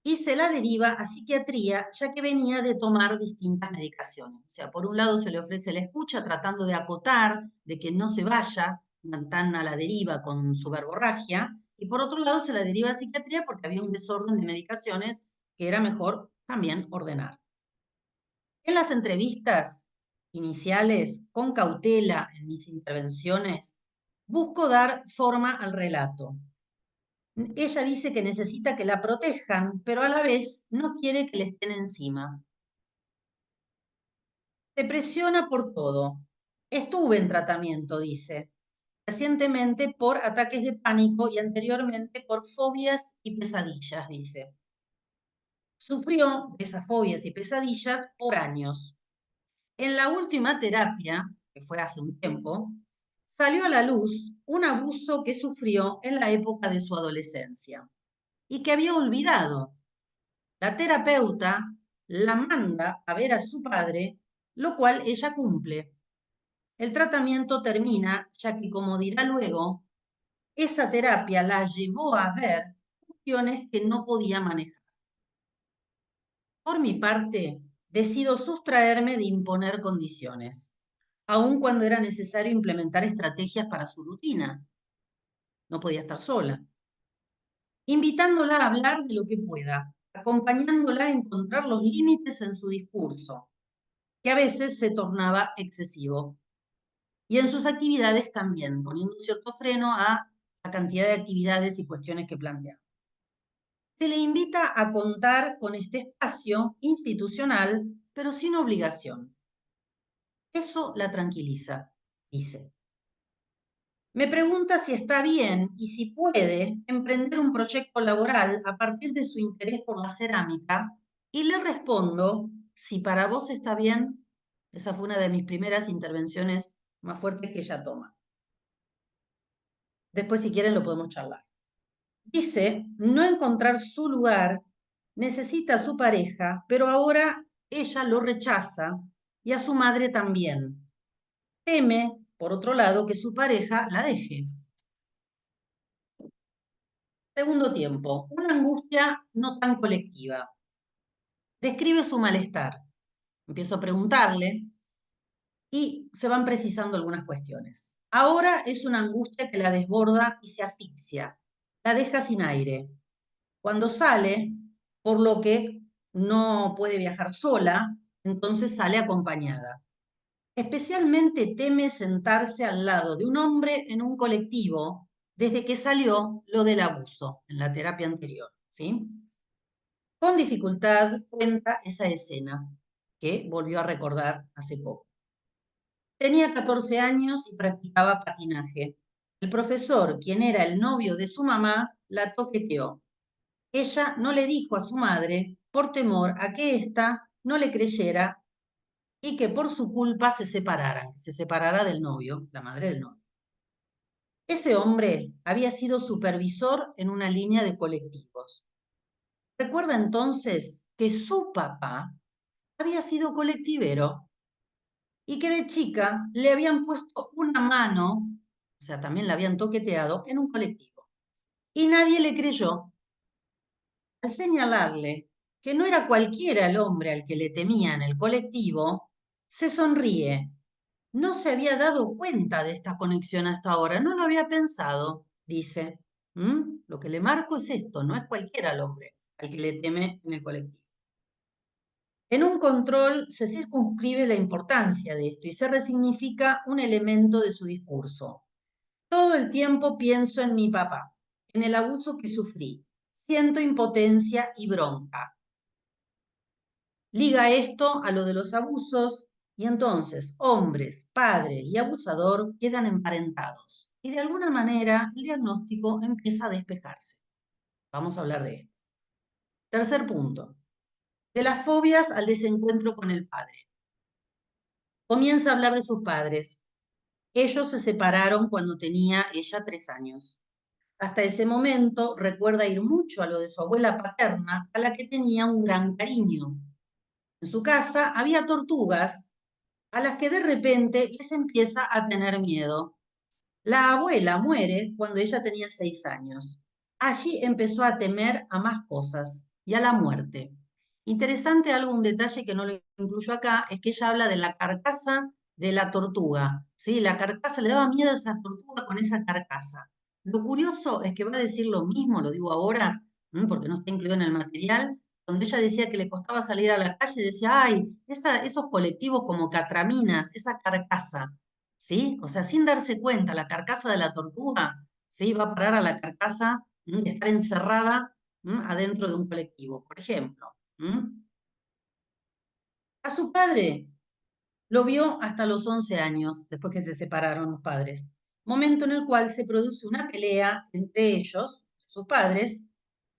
y se la deriva a psiquiatría, ya que venía de tomar distintas medicaciones. O sea, por un lado se le ofrece la escucha tratando de acotar, de que no se vaya tan a la deriva con su verborragia, y por otro lado se la deriva a psiquiatría porque había un desorden de medicaciones que era mejor también ordenar. En las entrevistas iniciales, con cautela en mis intervenciones, busco dar forma al relato. Ella dice que necesita que la protejan, pero a la vez no quiere que le estén encima. Se presiona por todo. Estuve en tratamiento, dice, recientemente por ataques de pánico y anteriormente por fobias y pesadillas, dice. Sufrió de esas fobias y pesadillas por años. En la última terapia, que fue hace un tiempo, salió a la luz un abuso que sufrió en la época de su adolescencia y que había olvidado. La terapeuta la manda a ver a su padre, lo cual ella cumple. El tratamiento termina, ya que, como dirá luego, esa terapia la llevó a ver cuestiones que no podía manejar. Por mi parte, decido sustraerme de imponer condiciones, aun cuando era necesario implementar estrategias para su rutina. No podía estar sola. Invitándola a hablar de lo que pueda, acompañándola a encontrar los límites en su discurso, que a veces se tornaba excesivo, y en sus actividades también, poniendo cierto freno a la cantidad de actividades y cuestiones que planteaba. Se le invita a contar con este espacio institucional, pero sin obligación. Eso la tranquiliza, dice. Me pregunta si está bien y si puede emprender un proyecto laboral a partir de su interés por la cerámica, y le respondo, si para vos está bien. Esa fue una de mis primeras intervenciones más fuertes que ella toma. Después, si quieren, lo podemos charlar. Dice no encontrar su lugar, necesita a su pareja, pero ahora ella lo rechaza y a su madre también. Teme, por otro lado, que su pareja la deje. Segundo tiempo, una angustia no tan colectiva. Describe su malestar. Empiezo a preguntarle y se van precisando algunas cuestiones. Ahora es una angustia que la desborda y se asfixia, la deja sin aire. Cuando sale, por lo que no puede viajar sola, entonces sale acompañada. Especialmente teme sentarse al lado de un hombre en un colectivo desde que salió lo del abuso en la terapia anterior, ¿sí? Con dificultad cuenta esa escena que volvió a recordar hace poco. Tenía 14 años y practicaba patinaje. El profesor, quien era el novio de su mamá, la toqueteó. Ella no le dijo a su madre por temor a que ésta no le creyera y que por su culpa se separaran, que se separara del novio, la madre del novio. Ese hombre había sido supervisor en una línea de colectivos. Recuerda entonces que su papá había sido colectivero y que de chica le habían puesto una mano, o sea, también la habían toqueteado en un colectivo. Y nadie le creyó. Al señalarle que no era cualquiera el hombre al que le temía en el colectivo, se sonríe No se había dado cuenta de esta conexión hasta ahora, no lo había pensado, dice. Lo que le marco es esto, no es cualquiera el hombre al que le teme en el colectivo. En un control se circunscribe la importancia de esto y se resignifica un elemento de su discurso. Todo el tiempo pienso en mi papá, en el abuso que sufrí. Siento impotencia y bronca. Liga esto a lo de los abusos y entonces hombres, padre y abusador quedan emparentados. Y de alguna manera el diagnóstico empieza a despejarse. Vamos a hablar de esto. Tercer punto. De las fobias al desencuentro con el padre. Comienza a hablar de sus padres. Ellos se separaron cuando tenía ella 3 años. Hasta ese momento recuerda ir mucho a lo de su abuela paterna, a la que tenía un gran cariño. En su casa había tortugas a las que de repente les empieza a tener miedo. La abuela muere cuando ella tenía 6 años. Allí empezó a temer a más cosas y a la muerte. Interesante un detalle que no lo incluyo acá, es que ella habla de la carcasa de la tortuga. ¿Sí? La carcasa, le daba miedo a esa tortuga con esa carcasa. Lo curioso es que va a decir lo mismo, lo digo ahora, porque no está incluido en el material, cuando ella decía que le costaba salir a la calle, decía, ay, esos colectivos como catraminas, esa carcasa. ¿Sí? O sea, sin darse cuenta, la carcasa de la tortuga, ¿sí? Va a parar a la carcasa de estar encerrada adentro de un colectivo, por ejemplo. A su padre lo vio hasta los 11 años, después que se separaron los padres, momento en el cual se produce una pelea entre ellos, sus padres,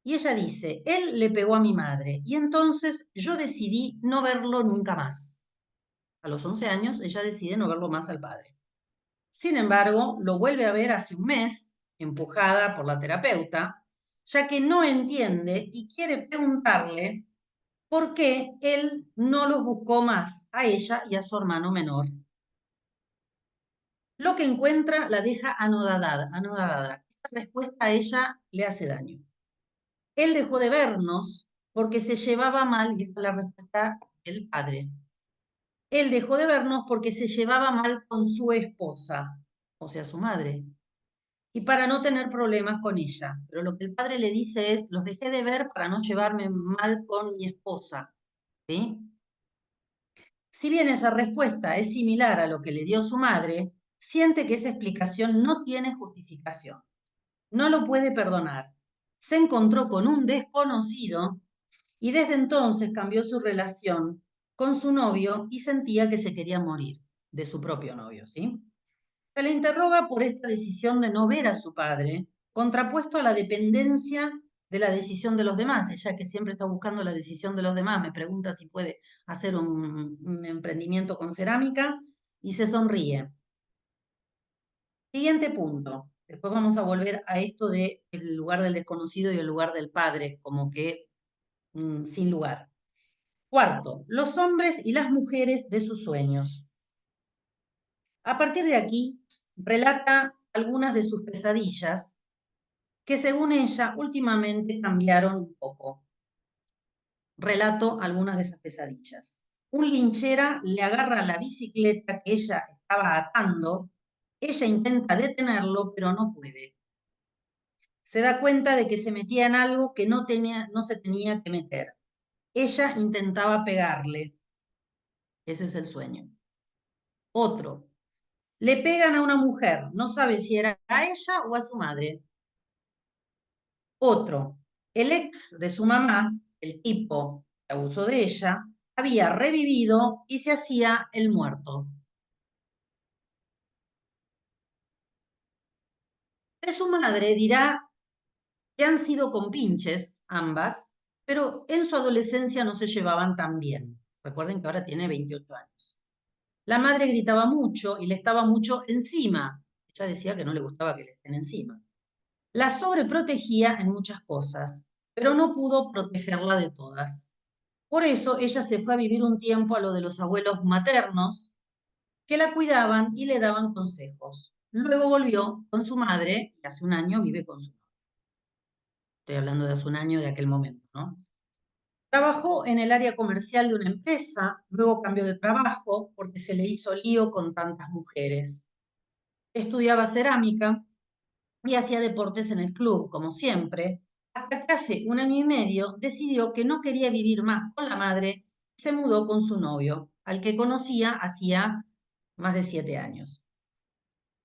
y ella dice, él le pegó a mi madre, y entonces yo decidí no verlo nunca más. A los 11 años ella decide no verlo más al padre. Sin embargo, lo vuelve a ver hace un mes, empujada por la terapeuta, ya que no entiende y quiere preguntarle por qué él no los buscó más a ella y a su hermano menor. Lo que encuentra la deja anodada. Esta respuesta a ella le hace daño. Él dejó de vernos porque se llevaba mal, y esta es la respuesta del padre. Él dejó de vernos porque se llevaba mal con su esposa, o sea, su madre, y para no tener problemas con ella. Pero lo que el padre le dice es, los dejé de ver para no llevarme mal con mi esposa. ¿Sí? Si bien esa respuesta es similar a lo que le dio su madre, siente que esa explicación no tiene justificación. No lo puede perdonar. Se encontró con un desconocido y desde entonces cambió su relación con su novio y sentía que se quería morir de su propio novio, ¿sí? Se le interroga por esta decisión de no ver a su padre, contrapuesto a la dependencia de la decisión de los demás. Ella que siempre está buscando la decisión de los demás, me pregunta si puede hacer un emprendimiento con cerámica y se sonríe. Siguiente punto. Después vamos a volver a esto de el lugar del desconocido y el lugar del padre, como que sin lugar. Cuarto, los hombres y las mujeres de sus sueños. A partir de aquí, relata algunas de sus pesadillas que según ella últimamente cambiaron un poco. Relato algunas de esas pesadillas. Un linchera le agarra la bicicleta que ella estaba atando, ella intenta detenerlo, pero no puede. Se da cuenta de que se metía en algo que no se tenía que meter. Ella intentaba pegarle. Ese es el sueño. Otro. Le pegan a una mujer, no sabe si era a ella o a su madre. Otro, el ex de su mamá, el tipo que abusó de ella, había revivido y se hacía el muerto. De su madre dirá que han sido compinches ambas, pero en su adolescencia no se llevaban tan bien. Recuerden que ahora tiene 28 años. La madre gritaba mucho y le estaba mucho encima. Ella decía que no le gustaba que le estén encima. La sobreprotegía en muchas cosas, pero no pudo protegerla de todas. Por eso ella se fue a vivir un tiempo a lo de los abuelos maternos, que la cuidaban y le daban consejos. Luego volvió con su madre y hace un año vive con su madre. Estoy hablando de hace un año de aquel momento, ¿no? Trabajó en el área comercial de una empresa, luego cambió de trabajo porque se le hizo lío con tantas mujeres. Estudiaba cerámica y hacía deportes en el club, como siempre, hasta que hace 1 año y medio decidió que no quería vivir más con la madre y se mudó con su novio, al que conocía hacía más de 7 años.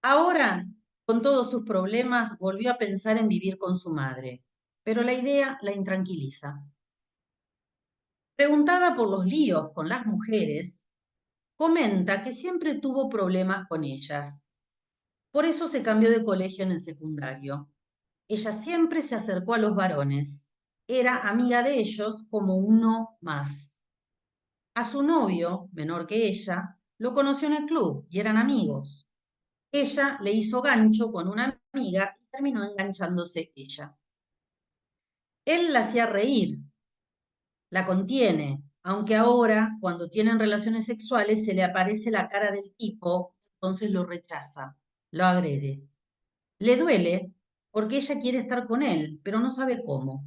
Ahora, con todos sus problemas, volvió a pensar en vivir con su madre, pero la idea la intranquiliza. Preguntada por los líos con las mujeres, comenta que siempre tuvo problemas con ellas. Por eso se cambió de colegio en el secundario. Ella siempre se acercó a los varones. Era amiga de ellos como uno más. A su novio, menor que ella, lo conoció en el club y eran amigos. Ella le hizo gancho con una amiga y terminó enganchándose ella. Él la hacía reír, la contiene, aunque ahora, cuando tienen relaciones sexuales, se le aparece la cara del tipo, entonces lo rechaza, lo agrede. Le duele porque ella quiere estar con él, pero no sabe cómo.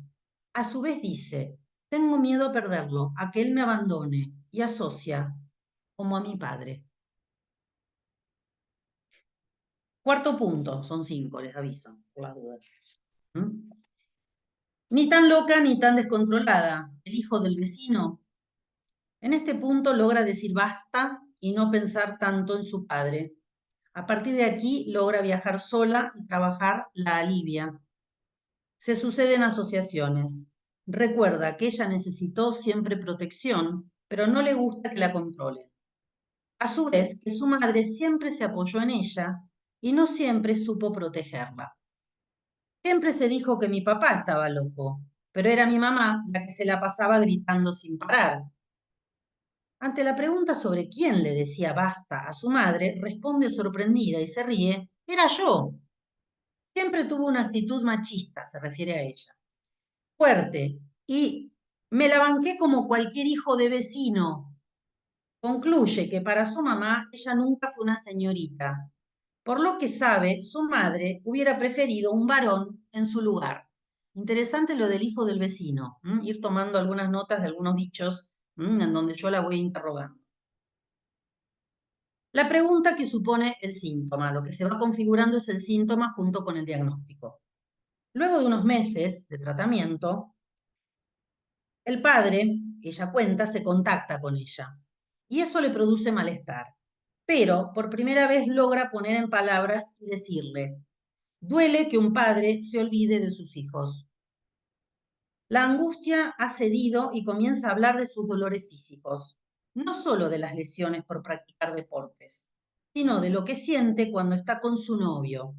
A su vez dice, tengo miedo a perderlo, a que él me abandone, y asocia como a mi padre. Cuarto punto, son 5, les aviso, por las dudas. ¿Mm? Ni tan loca ni tan descontrolada. El hijo del vecino. En este punto logra decir basta y no pensar tanto en su padre. A partir de aquí logra viajar sola y trabajar la alivia. Se suceden asociaciones. Recuerda que ella necesitó siempre protección, pero no le gusta que la controlen. A su vez, que su madre siempre se apoyó en ella y no siempre supo protegerla. Siempre se dijo que mi papá estaba loco, pero era mi mamá la que se la pasaba gritando sin parar. Ante la pregunta sobre quién le decía basta a su madre, responde sorprendida y se ríe, era yo. Siempre tuvo una actitud machista, se refiere a ella, fuerte, y me la banqué como cualquier hijo de vecino. Concluye que para su mamá ella nunca fue una señorita. Por lo que sabe, su madre hubiera preferido un varón en su lugar. Interesante lo del hijo del vecino, ir tomando algunas notas de algunos dichos en donde yo la voy interrogando. La pregunta que supone el síntoma, lo que se va configurando es el síntoma junto con el diagnóstico. Luego de unos meses de tratamiento, el padre, ella cuenta, se contacta con ella y eso le produce malestar, pero por primera vez logra poner en palabras y decirle, duele que un padre se olvide de sus hijos. La angustia ha cedido y comienza a hablar de sus dolores físicos, no solo de las lesiones por practicar deportes, sino de lo que siente cuando está con su novio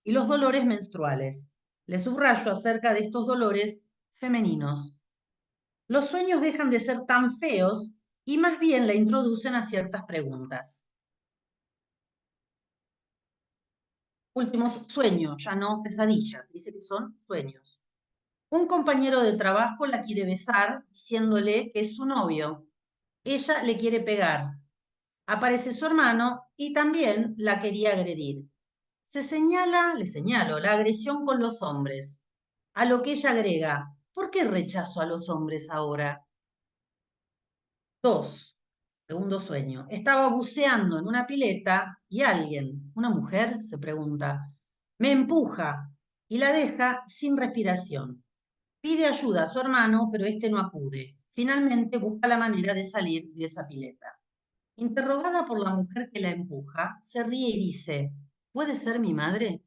y los dolores menstruales. Le subrayo acerca de estos dolores femeninos. Los sueños dejan de ser tan feos y más bien la introducen a ciertas preguntas. Últimos sueños, ya no pesadillas, dice que son sueños. Un compañero de trabajo la quiere besar diciéndole que es su novio. Ella le quiere pegar. Aparece su hermano y también la quería agredir. Le señalo, la agresión con los hombres. A lo que ella agrega, ¿por qué rechazo a los hombres ahora? 2. Segundo sueño. Estaba buceando en una pileta y alguien, una mujer, se pregunta, me empuja y la deja sin respiración. Pide ayuda a su hermano, pero este no acude. Finalmente busca la manera de salir de esa pileta. Interrogada por la mujer que la empuja, se ríe y dice, ¿puede ser mi madre?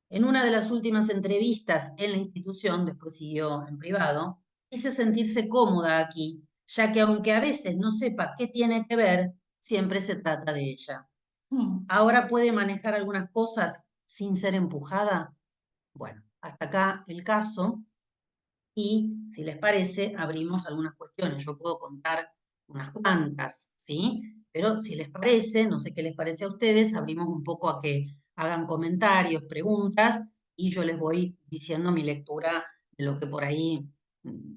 En una de las últimas entrevistas en la institución, después siguió en privado, dice sentirse cómoda aquí, ya que aunque a veces no sepa qué tiene que ver, siempre se trata de ella. Ahora puede manejar algunas cosas sin ser empujada. Bueno, hasta acá el caso. Y si les parece, abrimos algunas cuestiones. Yo puedo contar unas cuantas, ¿sí? Pero si les parece, no sé qué les parece a ustedes, abrimos un poco a que hagan comentarios, preguntas, y yo les voy diciendo mi lectura de lo que por ahí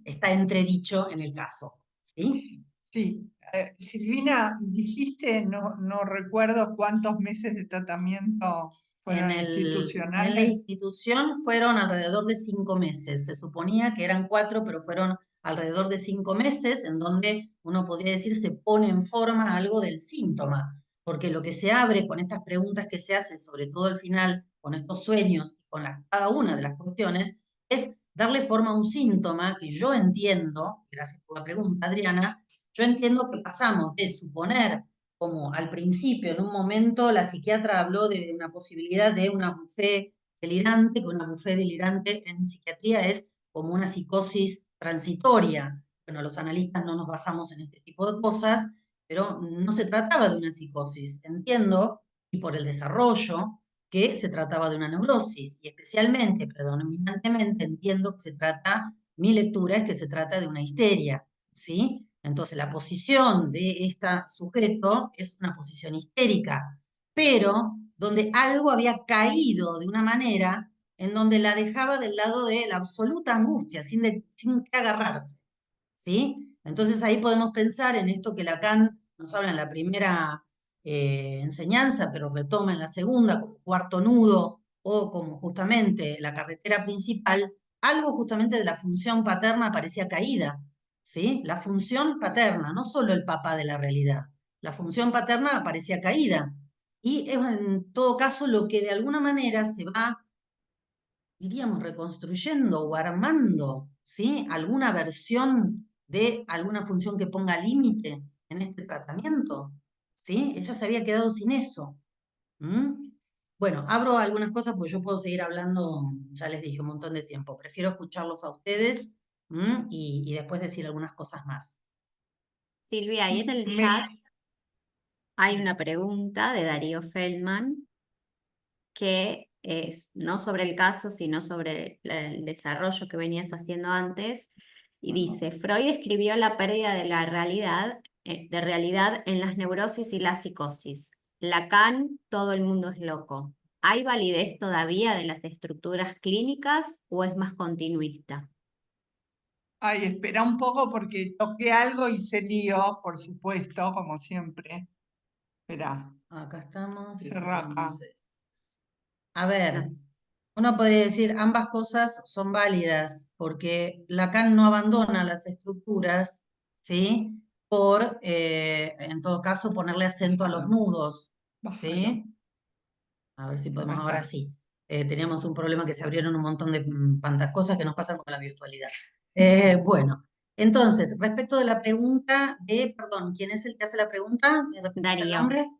está entredicho en el caso, ¿sí? Sí. Silvina, dijiste, no recuerdo cuántos meses de tratamiento fueron En la institucionales. institución fueron alrededor de 5 meses. Se suponía que eran 4, pero fueron alrededor de 5 meses, en donde uno podría decir se pone en forma algo del síntoma, porque lo que se abre con estas preguntas que se hacen, sobre todo al final, con estos sueños, con cada una de las cuestiones, es darle forma a un síntoma que yo entiendo, gracias por la pregunta, Adriana, yo entiendo que pasamos de suponer, como al principio, en un momento, la psiquiatra habló de una posibilidad de una buffet delirante, que una buffet delirante en psiquiatría es como una psicosis transitoria. Bueno, los analistas no nos basamos en este tipo de cosas, pero no se trataba de una psicosis. Entiendo, y por el desarrollo, que se trataba de una neurosis, y especialmente, predominantemente, entiendo que se trata, mi lectura es que se trata de una histeria, ¿sí? Entonces, la posición de este sujeto es una posición histérica, pero donde algo había caído de una manera en donde la dejaba del lado de la absoluta angustia, sin que agarrarse, ¿sí? Entonces ahí podemos pensar en esto que Lacan nos habla en la primera enseñanza, pero retoma en la segunda como cuarto nudo o como justamente la carretera principal, algo justamente de la función paterna parecía caída, ¿sí? La función paterna, no solo el papá de la realidad, la función paterna parecía caída. Y es en todo caso lo que de alguna manera se va, diríamos, reconstruyendo o armando, ¿sí? Alguna versión de alguna función que ponga límite en este tratamiento, ¿sí? Ella se había quedado sin eso. ¿Mm? Bueno, abro algunas cosas porque yo puedo seguir hablando, ya les dije, un montón de tiempo. Prefiero escucharlos a ustedes, y después decir algunas cosas más. Silvia, ahí en el Me, chat hay una pregunta de Darío Feldman que es no sobre el caso, sino sobre el desarrollo que venías haciendo antes, y dice, Freud escribió la pérdida de realidad en las neurosis y la psicosis. Lacan, todo el mundo es loco. ¿Hay validez todavía de las estructuras clínicas o es más continuista? Ay, espera un poco porque toqué algo y se lío, por supuesto, como siempre. Espera, Acá estamos. cerra acá. A ver, No. uno podría decir ambas cosas son válidas, porque Lacan no abandona las estructuras, ¿sí? Por, en todo caso, ponerle acento a los Bájalo, nudos, bájalo. ¿sí? A ver si Ahí podemos, ahora está. sí. Teníamos un problema que se abrieron un montón de cosas que nos pasan con la virtualidad. Bueno, entonces, respecto de la pregunta de, perdón, ¿quién es el que hace la pregunta? ¿Me repites el Darío, nombre?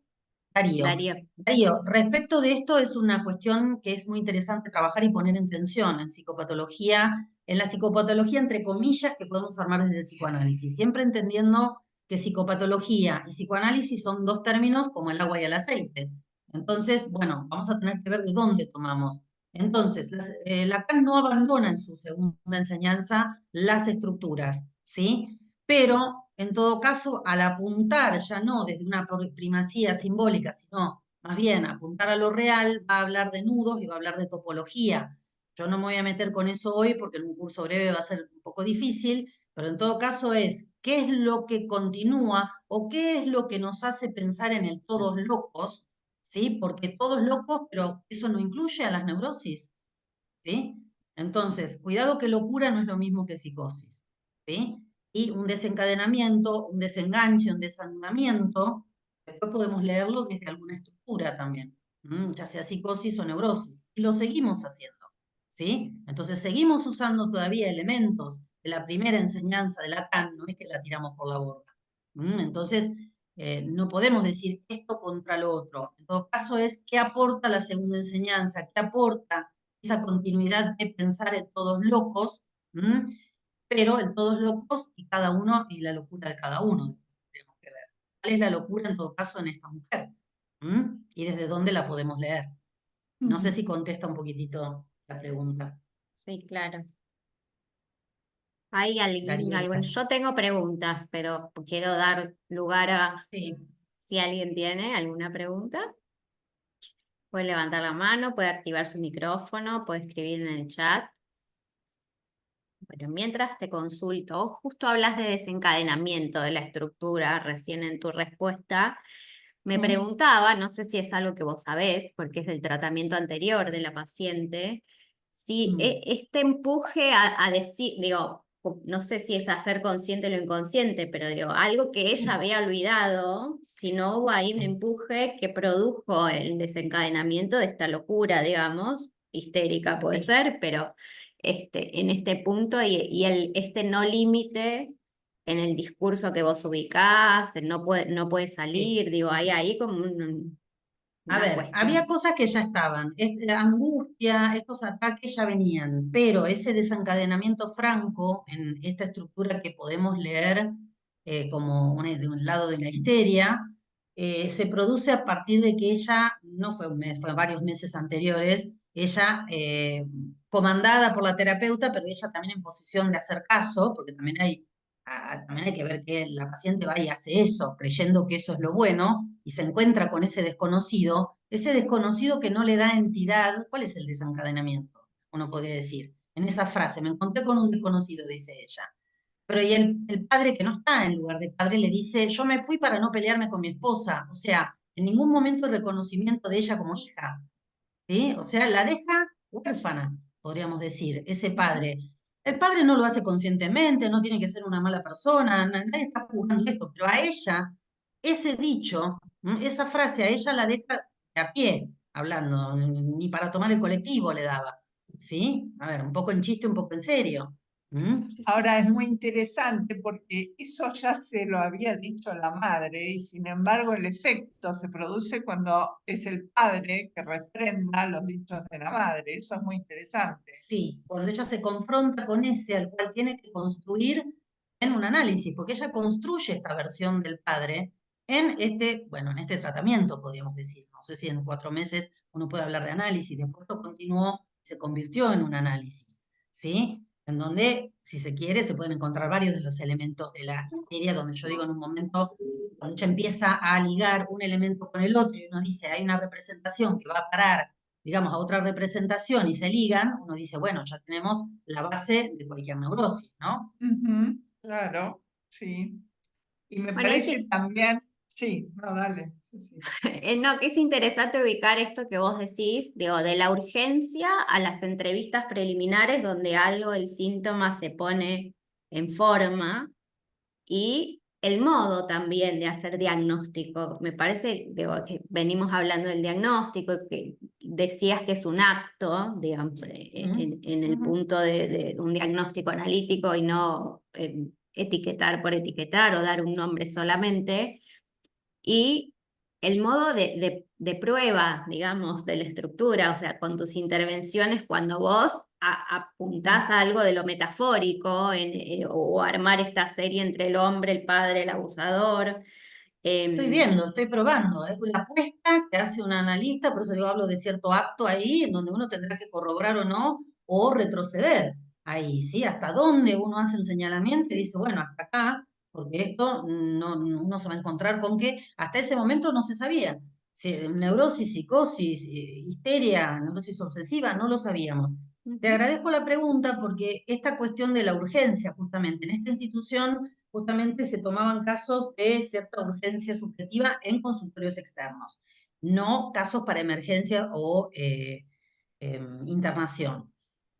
Darío. Darío. Darío, respecto de esto es una cuestión que es muy interesante trabajar y poner en tensión en psicopatología, en la psicopatología entre comillas que podemos armar desde el psicoanálisis, siempre entendiendo que psicopatología y psicoanálisis son dos términos como el agua y el aceite. Entonces, bueno, vamos a tener que ver de dónde tomamos. Entonces, Lacan no abandona en su segunda enseñanza las estructuras, ¿sí? Pero en todo caso, al apuntar ya no desde una primacía simbólica, sino más bien apuntar a lo real, va a hablar de nudos y va a hablar de topología. Yo no me voy a meter con eso hoy porque en un curso breve va a ser un poco difícil, pero en todo caso es qué es lo que continúa o qué es lo que nos hace pensar en el todos locos, ¿sí? Porque todos locos, pero eso no incluye a las neurosis, ¿sí? Entonces, cuidado que locura no es lo mismo que psicosis, ¿sí? Y un desencadenamiento, un desenganche, un desanudamiento, después podemos leerlo desde alguna estructura también, ya sea psicosis o neurosis, y lo seguimos haciendo, ¿sí? Entonces, seguimos usando todavía elementos de la primera enseñanza de Lacan, no es que la tiramos por la borda. Entonces, no podemos decir esto contra lo otro. En todo caso, es qué aporta la segunda enseñanza, qué aporta esa continuidad de pensar en todos locos, pero en todos locos y cada uno y la locura de cada uno. Tenemos que ver. ¿Cuál es la locura en todo caso en esta mujer? ¿Y desde dónde la podemos leer? No sé si contesta un poquitito la pregunta. Sí, claro. ¿Hay alguien, Darío. yo tengo preguntas, pero quiero dar lugar a Sí. si alguien tiene alguna pregunta. Puede levantar la mano, puede activar su micrófono, puede escribir en el chat. Bueno, mientras te consulto, justo hablas de desencadenamiento de la estructura recién en tu respuesta. Me preguntaba, no sé si es algo que vos sabés, porque es del tratamiento anterior de la paciente, si este empuje a decir, digo, no sé si es hacer consciente lo inconsciente, pero digo, algo que ella había olvidado, si no hubo ahí un empuje que produjo el desencadenamiento de esta locura, digamos, histérica puede Sí. ser, pero en este punto este no límite en el discurso que vos ubicás, el no puede Sí. salir, digo, hay ahí como A una ver, había cuestión. cosas que ya estaban, la angustia, estos ataques ya venían, pero ese desencadenamiento franco en esta estructura que podemos leer como de un lado de la histeria, se produce a partir de que ella, no fue un mes, fue varios meses anteriores, ella comandada por la terapeuta, pero ella también en posición de hacer caso, porque también hay que ver que la paciente va y hace eso, creyendo que eso es lo bueno, y se encuentra con ese desconocido que no le da entidad. ¿Cuál es el desencadenamiento? Uno podría decir, en esa frase, me encontré con un desconocido, dice ella. Pero y el padre que no está en lugar de padre le dice, yo me fui para no pelearme con mi esposa. O sea, en ningún momento el reconocimiento de ella como hija. ¿Sí? O sea, la deja huérfana, podríamos decir, ese padre. El padre no lo hace conscientemente, no tiene que ser una mala persona, nadie está jugando esto, pero a ella, ese dicho, esa frase, a ella la deja de a pie, hablando, ni para tomar el colectivo le daba. ¿Sí? A ver, un poco en chiste, un poco en serio. ¿Mm? Sí, sí. Ahora es muy interesante porque eso ya se lo había dicho la madre y sin embargo el efecto se produce cuando es el padre que refrenda los dichos de la madre. Eso es muy interesante. Sí, cuando ella se confronta con ese al cual tiene que construir en un análisis, porque ella construye esta versión del padre bueno, en este tratamiento, podríamos decir. No sé si en 4 meses uno puede hablar de análisis, después esto continuó, se convirtió en un análisis, ¿sí? En donde, si se quiere, se pueden encontrar varios de los elementos de la histeria, donde yo digo en un momento, cuando ella empieza a ligar un elemento con el otro y uno dice, hay una representación que va a parar, digamos, a otra representación y se ligan, uno dice, bueno, ya tenemos la base de cualquier neurosis, ¿no? Ujú, claro, sí. Y me Bueno, parece también, sí, no, dale. Sí, sí. no, que es interesante ubicar esto que vos decís, digo, de la urgencia a las entrevistas preliminares donde algo, el síntoma se pone en forma y el modo también de hacer diagnóstico. Me parece digo, que venimos hablando del diagnóstico, que decías que es un acto, digamos, en el Ujú. punto de un diagnóstico analítico y no etiquetar por etiquetar o dar un nombre solamente. Y el modo de prueba, digamos, de la estructura, o sea, con tus intervenciones, cuando vos apuntás a algo de lo metafórico o armar esta serie entre el hombre, el padre, el abusador. Estoy em, viendo, estoy probando. Es una apuesta que hace un analista, por eso yo hablo de cierto acto ahí, en donde uno tendrá que corroborar o no, o retroceder ahí, ¿sí? Hasta dónde uno hace un señalamiento y dice, bueno, hasta acá, porque esto uno se va a encontrar con que hasta ese momento no se sabía. Neurosis, psicosis, histeria, neurosis obsesiva, no lo sabíamos. Te Ujú. agradezco la pregunta porque esta cuestión de la urgencia, justamente, en esta institución justamente se tomaban casos de cierta urgencia subjetiva en consultorios externos, no casos para emergencia o internación.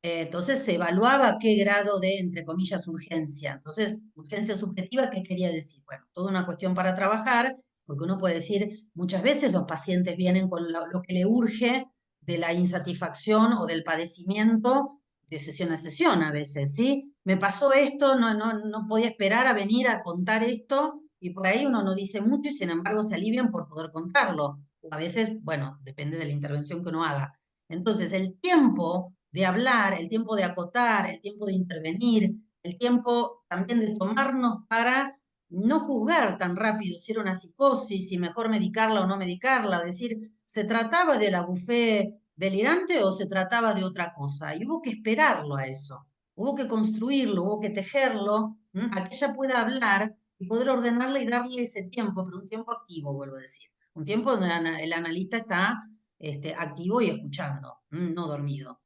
Entonces se evaluaba qué grado de, entre comillas, urgencia. Entonces, urgencia subjetiva, ¿qué quería decir? Bueno, toda una cuestión para trabajar, porque uno puede decir, muchas veces los pacientes vienen con lo que le urge de la insatisfacción o del padecimiento de sesión a sesión a veces, ¿sí? Me pasó esto, no podía esperar a venir a contar esto, y por ahí uno no dice mucho y sin embargo se alivian por poder contarlo. O a veces, bueno, depende de la intervención que uno haga. Entonces, el tiempo de hablar, el tiempo de acotar, el tiempo de intervenir, el tiempo también de tomarnos para no juzgar tan rápido si era una psicosis, si mejor medicarla o no medicarla, decir, ¿se trataba de la buffet delirante o se trataba de otra cosa? Y hubo que esperarlo a eso, hubo que construirlo, hubo que tejerlo, a que ella pueda hablar y poder ordenarla y darle ese tiempo, pero un tiempo activo, vuelvo a decir. Un tiempo donde el analista está activo y escuchando, no dormido.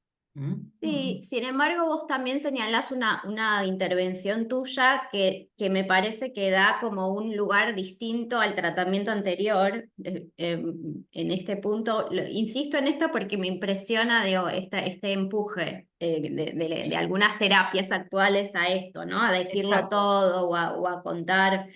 Sí, sin embargo, vos también señalás una intervención tuya que me parece que da como un lugar distinto al tratamiento anterior. En este punto, insisto en esto porque me impresiona, digo, este empuje de algunas terapias actuales a esto, ¿no? A decirlo Exacto. todo o a contar.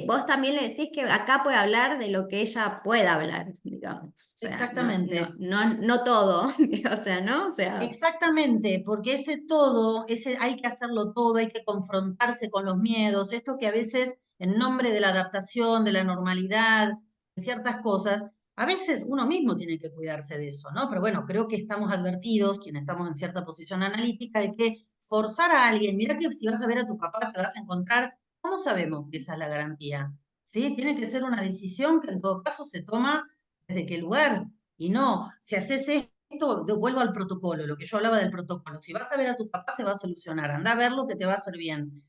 Vos también le decís que acá puede hablar de lo que ella pueda hablar, digamos. O sea, Exactamente. no todo, o sea, ¿no? O sea, Exactamente, porque ese todo, ese hay que hacerlo todo, hay que confrontarse con los miedos, esto que a veces en nombre de la adaptación, de la normalidad, de ciertas cosas, a veces uno mismo tiene que cuidarse de eso, ¿no? Pero bueno, creo que estamos advertidos, quienes estamos en cierta posición analítica, de que forzar a alguien, mira que si vas a ver a tu papá te vas a encontrar, ¿cómo sabemos que esa es la garantía? ¿Sí? Tiene que ser una decisión que en todo caso se toma desde qué lugar. Y no, si haces esto, vuelvo al protocolo, lo que yo hablaba del protocolo. Si vas a ver a tu papá, se va a solucionar. Anda a verlo que te va a hacer bien.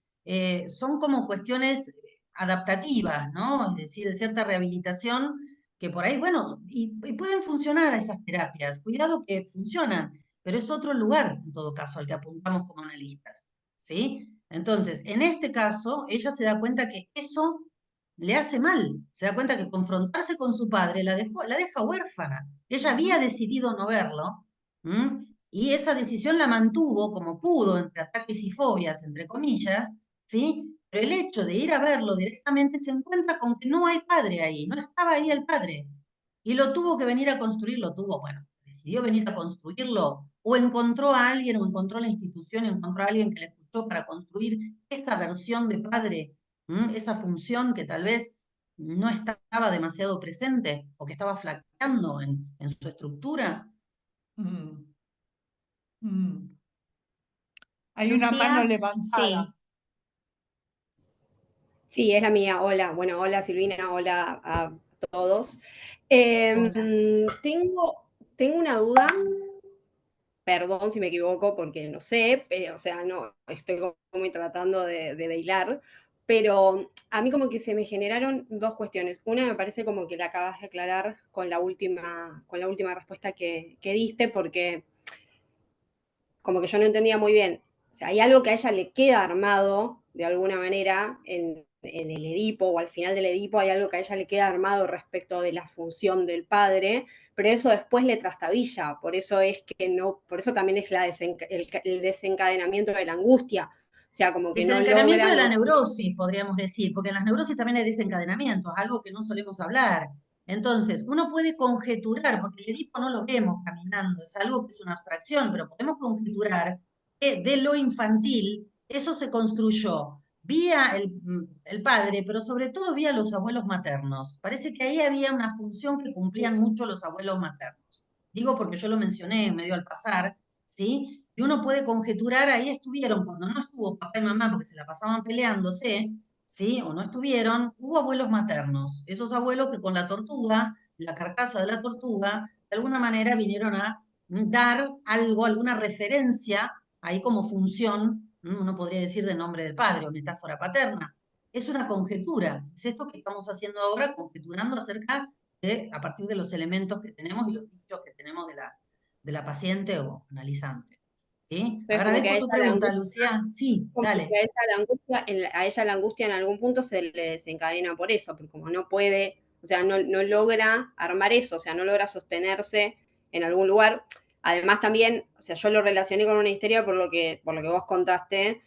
Son como cuestiones adaptativas, ¿no? Es decir, de cierta rehabilitación que por ahí, bueno, y pueden funcionar esas terapias. Cuidado que funcionan, pero es otro lugar, en todo caso, al que apuntamos como analistas, ¿sí? Entonces, en este caso, ella se da cuenta que eso le hace mal. Se da cuenta que confrontarse con su padre la deja huérfana. Ella había decidido no verlo, ¿m? Y esa decisión la mantuvo como pudo, entre ataques y fobias, entre comillas, ¿sí? Pero el hecho de ir a verlo directamente se encuentra con que no hay padre ahí, no estaba ahí el padre. Y lo tuvo que venir a construir, lo tuvo, bueno, decidió venir a construirlo, o encontró a alguien, o encontró la institución, encontró a alguien que le escuchó para construir esa versión de padre, esa función que tal vez no estaba demasiado presente o que estaba flaqueando en su estructura. Mm, mm. Hay una mano Lucía, levantada. sí, Sí, es la mía. Hola, bueno, hola Silvina, hola a todos. Hola. Tengo una duda, perdón si me equivoco porque no sé, o sea, no estoy como tratando de hilar, pero a mí como que se me generaron dos cuestiones. Una me parece como que la acabas de aclarar con la última respuesta que diste, porque como que yo no entendía muy bien. O sea, hay algo que a ella le queda armado de alguna manera en el Edipo o al final del Edipo, hay algo que a ella le queda armado respecto de la función del padre, pero eso después le trastabilla, por eso es que no, por eso también es el desencadenamiento de la angustia. O sea, como que no Desencadenamiento de logran. la neurosis, podríamos decir, porque en las neurosis también hay desencadenamientos, algo que no solemos hablar. Entonces, uno puede conjeturar, porque el Edipo no lo vemos caminando, es algo que es una abstracción, pero podemos conjeturar que de lo infantil eso se construyó vía el padre, pero sobre todo vía los abuelos maternos. Parece que ahí había una función que cumplían mucho los abuelos maternos. Digo porque yo lo mencioné medio al pasar, ¿sí? Y uno puede conjeturar, ahí estuvieron, cuando no estuvo papá y mamá porque se la pasaban peleándose, ¿sí? O no estuvieron, hubo abuelos maternos. Esos abuelos que con la tortuga, la carcasa de la tortuga, de alguna manera vinieron a dar algo, alguna referencia, ahí como función, uno podría decir de nombre del padre o metáfora paterna. Es una conjetura, es esto que estamos haciendo ahora, conjeturando acerca de, a partir de los elementos que tenemos y los dichos que tenemos de la paciente o analizante. ¿Sí? Es como que a Agradezco ella tu la pregunta, angustia, Lucía. Sí, como que dale. a ella la angustia en algún punto se le desencadena por eso, porque como no puede, o sea, no logra armar eso, o sea, no logra sostenerse en algún lugar. Además también, o sea, yo lo relacioné con una histeria por lo que vos contaste,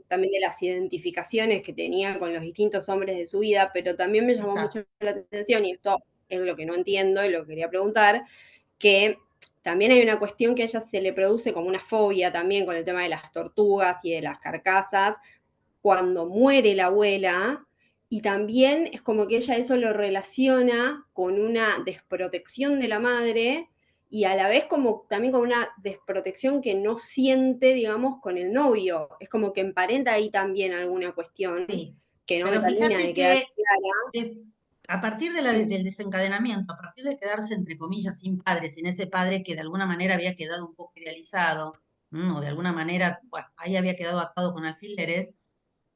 también de las identificaciones que tenía con los distintos hombres de su vida, pero también me llamó Está. mucho la atención, y esto es lo que no entiendo y lo que quería preguntar, que también hay una cuestión que a ella se le produce como una fobia también con el tema de las tortugas y de las carcasas, cuando muere la abuela, y también es como que ella eso lo relaciona con una desprotección de la madre y a la vez como también con una desprotección que no siente, digamos, con el novio. Es como que emparenta ahí también alguna cuestión Sí. que no me Pero termina fíjate de quedar que clara. a partir del desencadenamiento, a partir de quedarse, entre comillas, sin padre, sin ese padre que de alguna manera había quedado un poco idealizado, o de alguna manera, bueno, ahí había quedado atado con alfileres,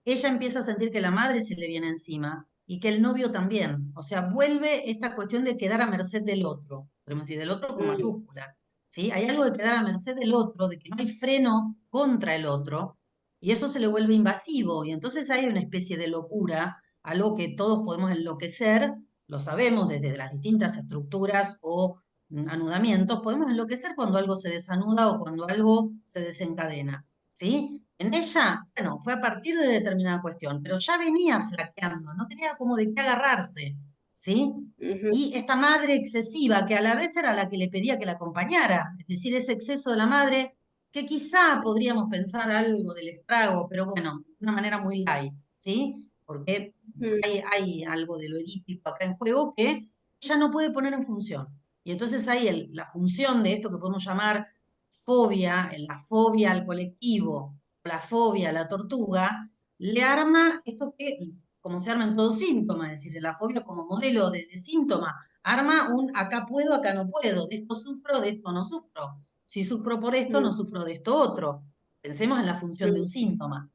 ella empieza a sentir que la madre se le viene encima y que el novio también. O sea, vuelve esta cuestión de quedar a merced del otro, podemos decir, del otro con Mm, mayúscula. ¿sí? Hay algo de quedar a merced del otro, de que no hay freno contra el otro, y eso se le vuelve invasivo, y entonces hay una especie de locura, algo que todos podemos enloquecer, lo sabemos desde las distintas estructuras o anudamientos, podemos enloquecer cuando algo se desanuda o cuando algo se desencadena, ¿sí? En ella, bueno, fue a partir de determinada cuestión, pero ya venía flaqueando, no tenía como de qué agarrarse, ¿sí? Ujú, Y esta madre excesiva, que a la vez era la que le pedía que la acompañara, es decir, ese exceso de la madre, que quizá podríamos pensar algo del estrago, pero bueno, de una manera muy light, ¿sí? Porque ujú. hay algo de lo edípico acá en juego que ella no puede poner en función. Y entonces ahí la función de esto que podemos llamar fobia, la fobia al colectivo, la fobia a la tortuga, le arma esto que, como se arma en todo síntoma, es decir, la fobia como modelo de síntoma, arma un acá puedo, acá no puedo, de esto sufro, de esto no sufro. Si sufro por esto, no Mm, sufro de esto otro. Pensemos en la función de un mm. síntoma,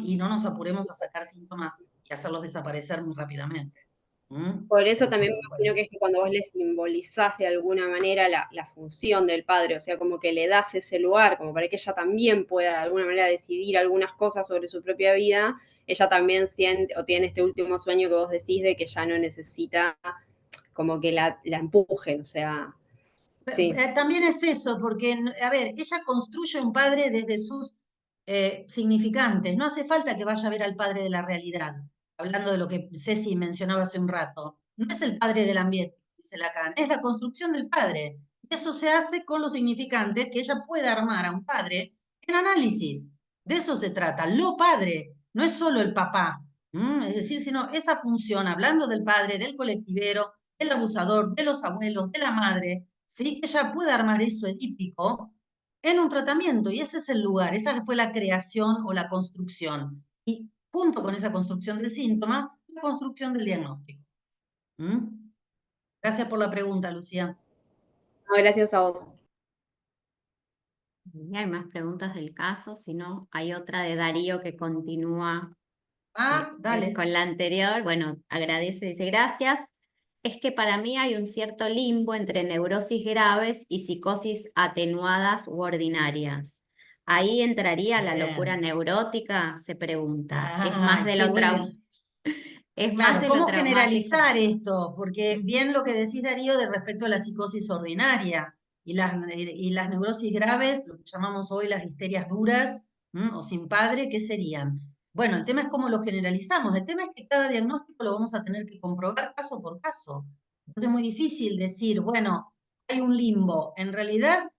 y no nos apuremos a sacar síntomas y hacerlos desaparecer muy rápidamente. Por eso también me Porque, bueno, imagino que es que cuando vos le simbolizás de alguna manera la función del padre, o sea, como que le das ese lugar, como para que ella también pueda de alguna manera decidir algunas cosas sobre su propia vida, ella también siente o tiene este último sueño que vos decís de que ya no necesita como que la empujen, o sea, sí. También es eso, porque, a ver, ella construye un padre desde sus significantes. No hace falta que vaya a ver al padre de la realidad, hablando de lo que Ceci mencionaba hace un rato. No es el padre del ambiente, dice Lacan, es la construcción del padre. Y eso se hace con los significantes que ella puede armar a un padre en análisis. De eso se trata. Lo padre, no es solo el papá. Es decir, sino esa función, hablando del padre, del colectivero, del abusador, de los abuelos, de la madre, ¿sí? Que ella puede armar eso edípico en un tratamiento, y ese es el lugar, esa fue la creación o la construcción. Y junto con esa construcción del síntoma, la construcción del diagnóstico. ¿Mm? Gracias por la pregunta, Lucía. No, gracias a vos. Y hay más preguntas del caso, si no, hay otra de Darío que continúa Dale. con la anterior. Bueno, agradece, dice gracias. Es que para mí hay un cierto limbo entre neurosis graves y psicosis atenuadas u ordinarias. ¿Ahí entraría la locura Bien. neurótica? Se pregunta. ¿Es más de Qué lo bueno. es más Claro, de lo ¿cómo traumático? generalizar esto? Porque Ujú. bien lo que decís, Darío, de respecto a la psicosis ordinaria y las neurosis graves, lo que llamamos hoy las histerias duras, o sin padre, ¿qué serían? Bueno, el tema es cómo lo generalizamos. El tema es que cada diagnóstico lo vamos a tener que comprobar caso por caso. Entonces es muy difícil decir, bueno, hay un limbo. En realidad,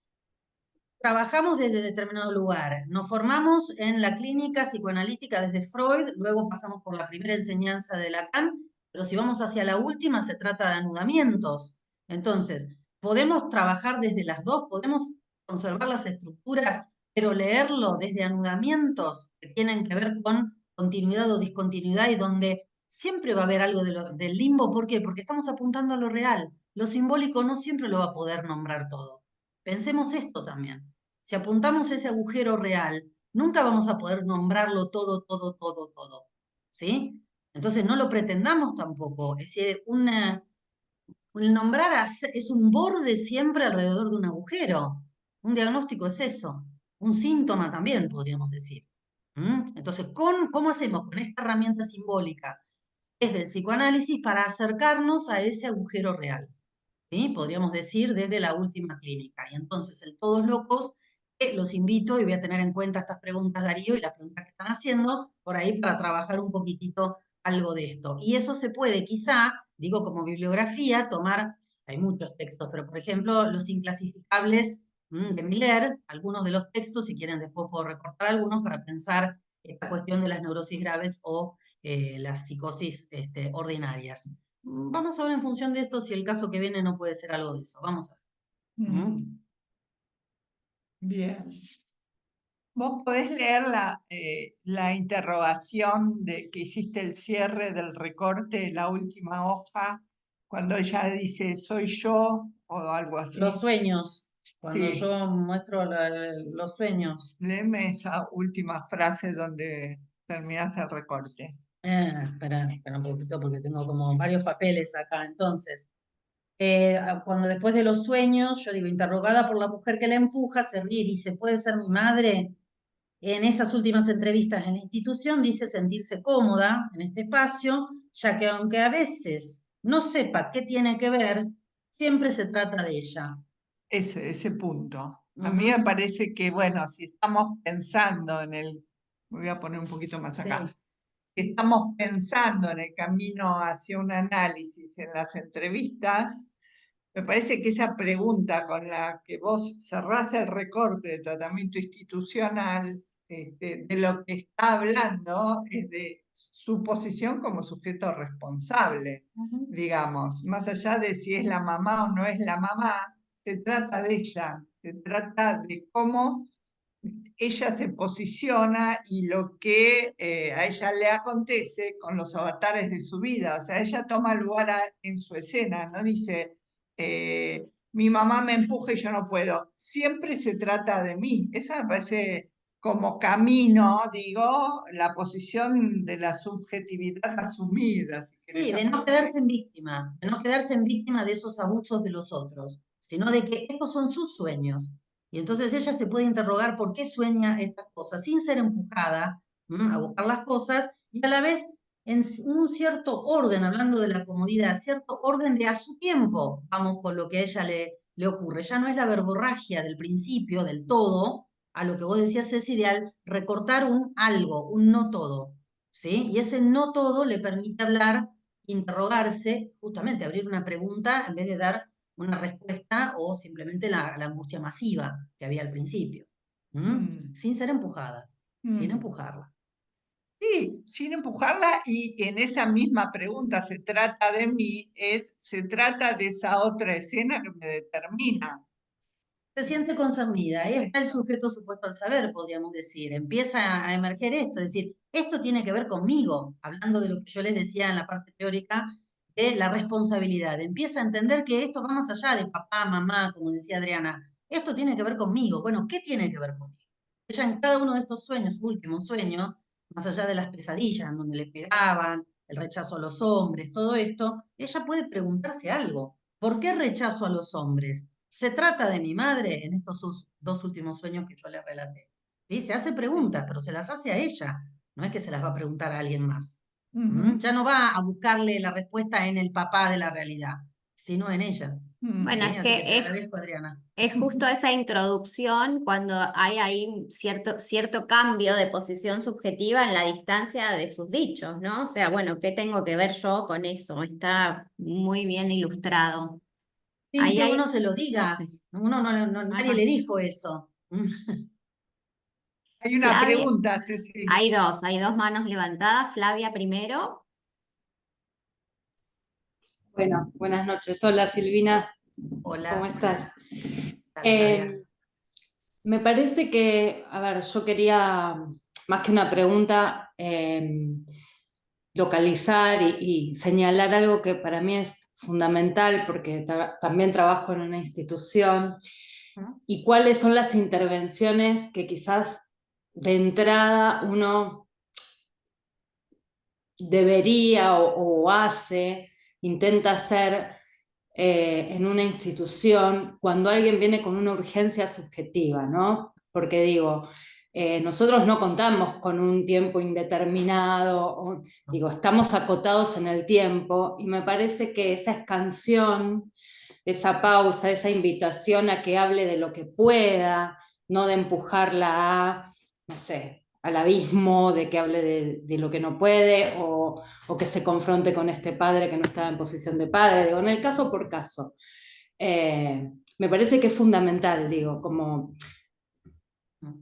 trabajamos desde determinado lugar. Nos formamos en la clínica psicoanalítica desde Freud, luego pasamos por la primera enseñanza de Lacan, pero si vamos hacia la última se trata de anudamientos. Entonces, podemos trabajar desde las dos, podemos conservar las estructuras, pero leerlo desde anudamientos que tienen que ver con continuidad o discontinuidad y donde siempre va a haber algo del limbo. ¿Por qué? Porque estamos apuntando a lo real. Lo simbólico no siempre lo va a poder nombrar todo. Pensemos esto también. Si apuntamos ese agujero real, nunca vamos a poder nombrarlo todo, todo, todo, todo. ¿Sí? Entonces no lo pretendamos tampoco. Es decir, el nombrar es un borde siempre alrededor de un agujero. Un diagnóstico es eso. Un síntoma también, podríamos decir. Entonces, ¿cómo hacemos con esta herramienta simbólica desde el psicoanálisis para acercarnos a ese agujero real? ¿Sí? Podríamos decir desde la última clínica. Y entonces, el Todos Locos, los invito y voy a tener en cuenta estas preguntas, Darío, y las preguntas que están haciendo, por ahí para trabajar un poquitito algo de esto. Y eso se puede, quizá, digo como bibliografía, tomar, hay muchos textos, pero por ejemplo, Los Inclasificables de Miller, algunos de los textos, si quieren después puedo recortar algunos para pensar esta cuestión de las neurosis graves o las psicosis ordinarias. Vamos a ver en función de esto si el caso que viene no puede ser algo de eso. Vamos a ver. Bien. Vos podés leer la interrogación de que hiciste el cierre del recorte, la última hoja, cuando ella dice soy yo o algo así. Los sueños, cuando Sí, yo muestro los sueños. léeme esa última frase donde terminas el recorte. Espera un poquito porque tengo como varios papeles acá. Entonces, Cuando después de los sueños, yo digo, interrogada por la mujer que la empuja, se ríe y dice, ¿puede ser mi madre? En esas últimas entrevistas en la institución dice sentirse cómoda en este espacio, ya que aunque a veces no sepa qué tiene que ver, siempre se trata de ella. Ese punto. A mí me Ujú. parece que, bueno, si estamos pensando en el, me voy a poner un poquito más acá, Sí. si estamos pensando en el camino hacia un análisis en las entrevistas, me parece que esa pregunta con la que vos cerraste el recorte de tratamiento institucional, de lo que está hablando es de su posición como sujeto responsable, Ujú. digamos, más allá de si es la mamá o no es la mamá, se trata de ella, se trata de cómo ella se posiciona y lo que a ella le acontece con los avatares de su vida. O sea, ella toma lugar en su escena, no dice, mi mamá me empuja y yo no puedo. Siempre se trata de mí. Esa me parece como camino, digo, la posición de la subjetividad asumida, si querés. Sí, de no quedarse en víctima, de no quedarse en víctima de esos abusos de los otros, sino de que estos son sus sueños. Y entonces ella se puede interrogar por qué sueña estas cosas, sin ser empujada a buscar las cosas, y a la vez en un cierto orden, hablando de la comodidad, cierto orden de a su tiempo, vamos con lo que a ella le ocurre. Ya no es la verborragia del principio, del todo, a lo que vos decías, Ceci, al recortar un algo, un no todo. ¿Sí? Y ese no todo le permite hablar, interrogarse, justamente abrir una pregunta en vez de dar una respuesta o simplemente la angustia masiva que había al principio. Mm, Sin ser empujada, sin mm. empujarla. Sí, sin empujarla y en esa misma pregunta se trata de mí, se trata de esa otra escena que me determina. Se siente concernida, ahí está el sujeto supuesto al saber, podríamos decir. Empieza a emerger esto, es decir, esto tiene que ver conmigo, hablando de lo que yo les decía en la parte teórica de la responsabilidad. Empieza a entender que esto va más allá de papá, mamá, como decía Adriana. Esto tiene que ver conmigo. Bueno, ¿qué tiene que ver conmigo? Ella en cada uno de estos sueños, últimos sueños, más allá de las pesadillas en donde le pegaban, el rechazo a los hombres, todo esto, ella puede preguntarse algo. ¿Por qué rechazo a los hombres? ¿Se trata de mi madre en estos dos últimos sueños que yo le relaté? ¿Sí? Se hace preguntas, pero se las hace a ella. No es que se las va a preguntar a alguien más. Ujú, Ya no va a buscarle la respuesta en el papá de la realidad, sino en ella. mm. Bueno, ¿Sí? es Así que te que agradezco, Adriana. es justo esa introducción cuando hay ahí cierto cambio de posición subjetiva en la distancia de sus dichos, ¿no? O sea, bueno, ¿qué tengo que ver yo con eso? Está muy bien ilustrado. Sin Ahí que uno hay, se lo diga. sí, Nadie le dijo eso. Hay una Flavia, pregunta, Ceci. hay dos manos levantadas. Flavia primero. Bueno, buenas noches. Hola Silvina, ¿cómo Hola, estás? tal, Flavia. Eh, Me parece que, a ver, yo quería, más que una pregunta, localizar y señalar algo que para mí es fundamental porque también trabajo en una institución y cuáles son las intervenciones que quizás de entrada uno debería o hace, intenta hacer en una institución cuando alguien viene con una urgencia subjetiva, ¿no? Porque digo, nosotros no contamos con un tiempo indeterminado, digo, estamos acotados en el tiempo y me parece que esa escansión, esa pausa, esa invitación a que hable de lo que pueda, no de empujarla a, no sé, al abismo, de que hable de lo que no puede o que se confronte con este padre que no estaba en posición de padre, digo, en el caso por caso. Me parece que es fundamental, digo, como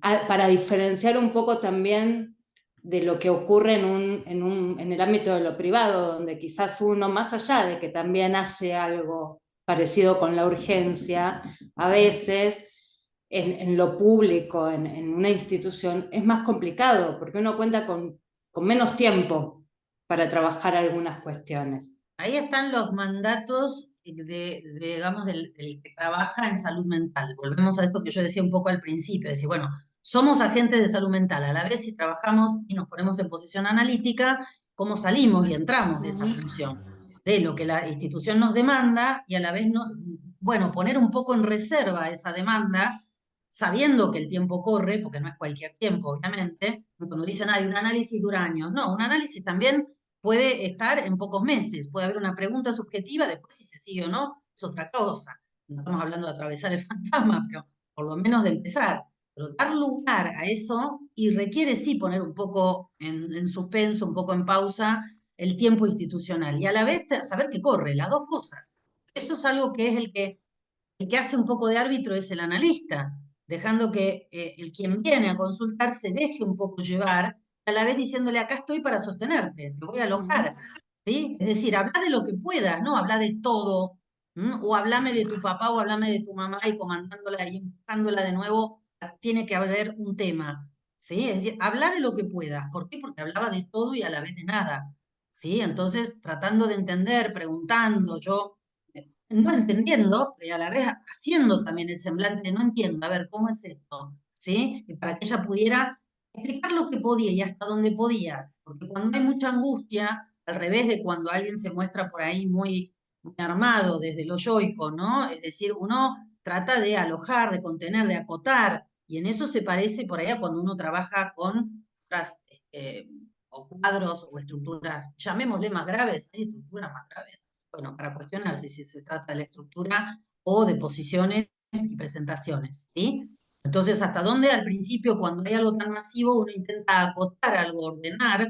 para diferenciar un poco también de lo que ocurre en el ámbito de lo privado, donde quizás uno, más allá de que también hace algo parecido con la urgencia, a veces en lo público, en una institución, es más complicado, porque uno cuenta con menos tiempo para trabajar algunas cuestiones. Ahí están los mandatos digamos, del que trabaja en salud mental. Volvemos a esto que yo decía un poco al principio, decir, bueno, somos agentes de salud mental, a la vez si trabajamos y nos ponemos en posición analítica, ¿cómo salimos y entramos de esa función? de lo que la institución nos demanda y a la vez, no, bueno, poner un poco en reserva esa demanda, sabiendo que el tiempo corre, porque no es cualquier tiempo, obviamente. Cuando dicen, hay un análisis dura años, no, un análisis también puede estar en pocos meses, puede haber una pregunta subjetiva, después si se sigue o no, es otra cosa. No estamos hablando de atravesar el fantasma, pero por lo menos de empezar. Pero dar lugar a eso y requiere sí poner un poco en suspenso, un poco en pausa el tiempo institucional y a la vez saber que corre, las dos cosas. Eso es algo que es el que hace un poco de árbitro es el analista, dejando que el quien viene a consultar se deje un poco llevar, a la vez diciéndole, acá estoy para sostenerte, te voy a alojar. ¿Sí? Es decir, habla de lo que puedas, no habla de todo, o hablame de tu papá o hablame de tu mamá y comandándola y empujándola de nuevo, tiene que haber un tema. ¿Sí? Es decir, habla de lo que puedas. ¿Por qué? Porque hablaba de todo y a la vez de nada. ¿Sí? Entonces, tratando de entender, preguntando, yo no entendiendo, pero a la vez haciendo también el semblante de no entiendo, a ver, ¿cómo es esto? ¿Sí? Y para que ella pudiera explicar lo que podía y hasta dónde podía, porque cuando hay mucha angustia, al revés de cuando alguien se muestra por ahí muy armado desde lo yoico, ¿no? Es decir, uno trata de alojar, de contener, de acotar, y en eso se parece por ahí a cuando uno trabaja con otras, o cuadros o estructuras, llamémosle más graves, hay estructuras más graves, bueno, para cuestionar si se trata de la estructura o de posiciones y presentaciones, ¿sí? Entonces, ¿hasta dónde al principio, cuando hay algo tan masivo, uno intenta acotar algo, ordenar,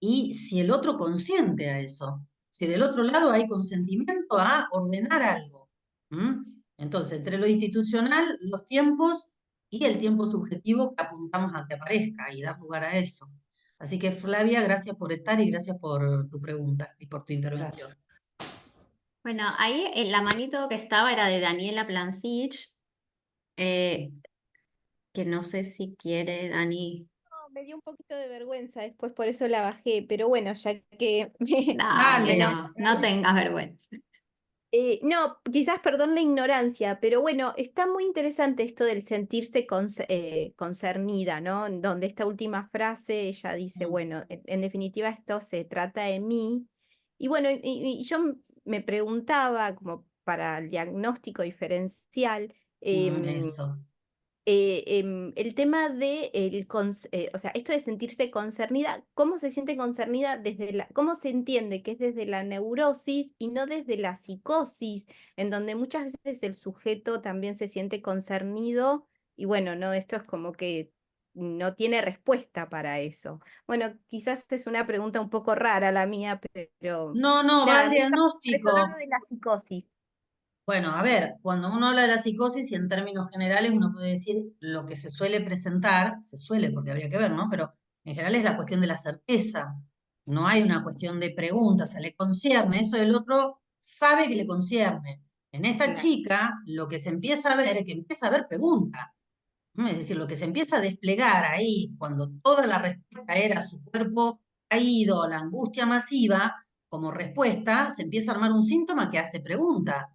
y si el otro consiente a eso? Si del otro lado hay consentimiento a ordenar algo. Entonces, entre lo institucional, los tiempos y el tiempo subjetivo que apuntamos a que aparezca y dar lugar a eso. Así que, Flavia, gracias por estar y gracias por tu pregunta y por tu intervención. Gracias. Bueno, ahí la manito que estaba era de Daniela Plancich, que no sé si quiere, Dani. No, me dio un poquito de vergüenza después, por eso la bajé, pero bueno, ya que Dale, Dale. no tengas vergüenza. no, quizás perdón la ignorancia, pero bueno, está muy interesante esto del sentirse concernida, ¿no? En donde esta última frase ella dice, bueno, en definitiva esto se trata de mí. Y bueno, y yo me preguntaba, como para el diagnóstico diferencial, Eso. El tema de, o sea, esto de sentirse concernida, ¿cómo se siente concernida cómo se entiende que es desde la neurosis y no desde la psicosis, en donde muchas veces el sujeto también se siente concernido y bueno, no, esto es como que no tiene respuesta para eso. Bueno, quizás es una pregunta un poco rara la mía, pero No, va nada, al me está resonando diagnóstico. de la psicosis. Bueno, a ver, cuando uno habla de la psicosis y en términos generales uno puede decir lo que se suele presentar, se suele porque habría que ver, ¿no? Pero en general es la cuestión de la certeza. No hay una cuestión de pregunta, o sea, le concierne, eso el otro sabe que le concierne. En esta Claro. chica lo que se empieza a ver es que empieza a haber pregunta. Es decir, lo que se empieza a desplegar ahí, cuando toda la respuesta era su cuerpo caído, la angustia masiva, como respuesta, se empieza a armar un síntoma que hace pregunta.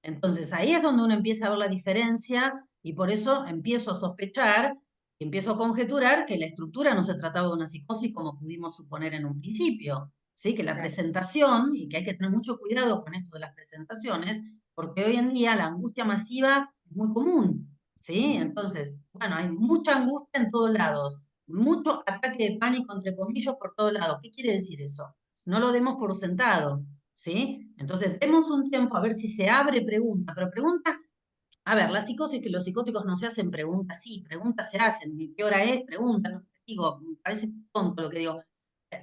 Entonces ahí es donde uno empieza a ver la diferencia y por eso empiezo a sospechar, empiezo a conjeturar que la estructura no se trataba de una psicosis como pudimos suponer en un principio, ¿sí? Que la Claro. presentación, y que hay que tener mucho cuidado con esto de las presentaciones, porque hoy en día la angustia masiva es muy común, ¿sí? Entonces, bueno, hay mucha angustia en todos lados, mucho ataque de pánico, entre comillas, por todos lados. ¿Qué quiere decir eso? No lo demos por sentado, ¿sí? Entonces, demos un tiempo a ver si se abre pregunta, pero pregunta, a ver, la psicosis, que los psicóticos no se hacen preguntas, sí, preguntas se hacen, ¿qué hora es? Preguntas, no, digo, me parece tonto lo que digo.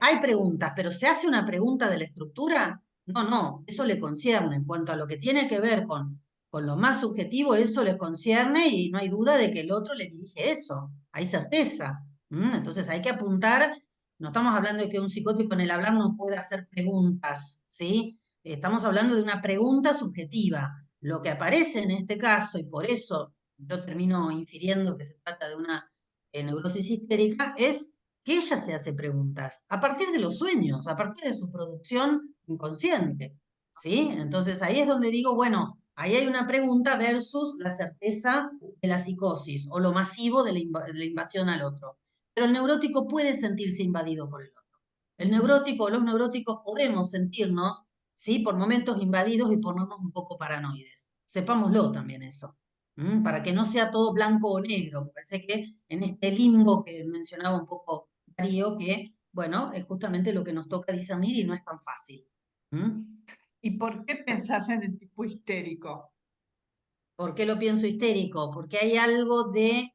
Hay preguntas, pero ¿se hace una pregunta de la estructura? No, eso le concierne. En cuanto a lo que tiene que ver con lo más subjetivo, eso le concierne y no hay duda de que el otro le dirige eso. Hay certeza. Entonces hay que apuntar, no estamos hablando de que un psicótico en el hablar no puede hacer preguntas, ¿sí? Estamos hablando de una pregunta subjetiva. Lo que aparece en este caso, y por eso yo termino infiriendo que se trata de una neurosis histérica, es que ella se hace preguntas a partir de los sueños, a partir de su producción inconsciente, ¿sí? Entonces ahí es donde digo, bueno, ahí hay una pregunta versus la certeza de la psicosis o lo masivo de la invasión al otro. Pero el neurótico puede sentirse invadido por el otro. El neurótico o los neuróticos podemos sentirnos ¿sí? Por momentos invadidos y ponernos un poco paranoides. Sepámoslo también eso, para que no sea todo blanco o negro. Me parece que en este limbo que mencionaba un poco Darío, que, bueno, es justamente lo que nos toca discernir y no es tan fácil. ¿Y por qué pensás en el tipo histérico? ¿Por qué lo pienso histérico? Porque hay algo de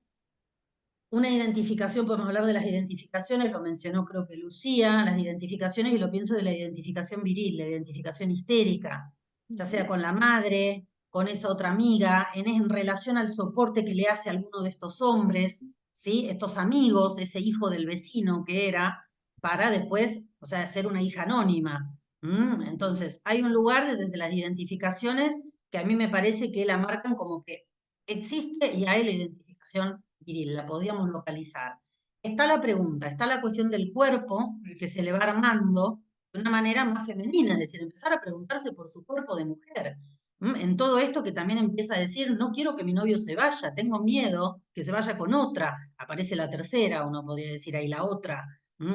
una identificación, podemos hablar de las identificaciones, lo mencionó creo que Lucía, las identificaciones, y lo pienso de la identificación viril, la identificación histérica, ya sea con la madre, con esa otra amiga, en relación al soporte que le hace a alguno de estos hombres, ¿sí? Estos amigos, ese hijo del vecino que era, para después, o sea, ser una hija anónima. Entonces, hay un lugar desde las identificaciones que a mí me parece que la marcan como que existe y hay la identificación viril, la podíamos localizar. Está la pregunta, está la cuestión del cuerpo que se le va armando de una manera más femenina, es decir, empezar a preguntarse por su cuerpo de mujer. En todo esto que también empieza a decir, no quiero que mi novio se vaya, tengo miedo que se vaya con otra. Aparece la tercera, uno podría decir ahí la otra,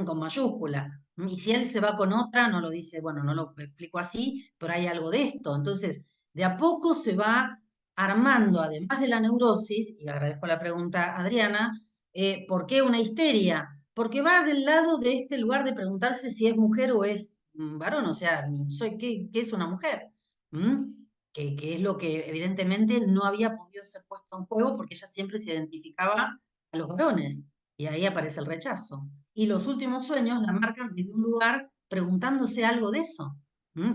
con mayúscula. Y si él se va con otra, no lo dice, bueno, no lo explico así, pero hay algo de esto. Entonces, de a poco se va armando, además de la neurosis, y agradezco la pregunta a Adriana, ¿por qué una histeria? Porque va del lado de este lugar de preguntarse si es mujer o es varón, o sea, ¿qué es una mujer? Que es lo que evidentemente no había podido ser puesto en juego porque ella siempre se identificaba a los varones, y ahí aparece el rechazo. Y los últimos sueños la marcan desde un lugar preguntándose algo de eso.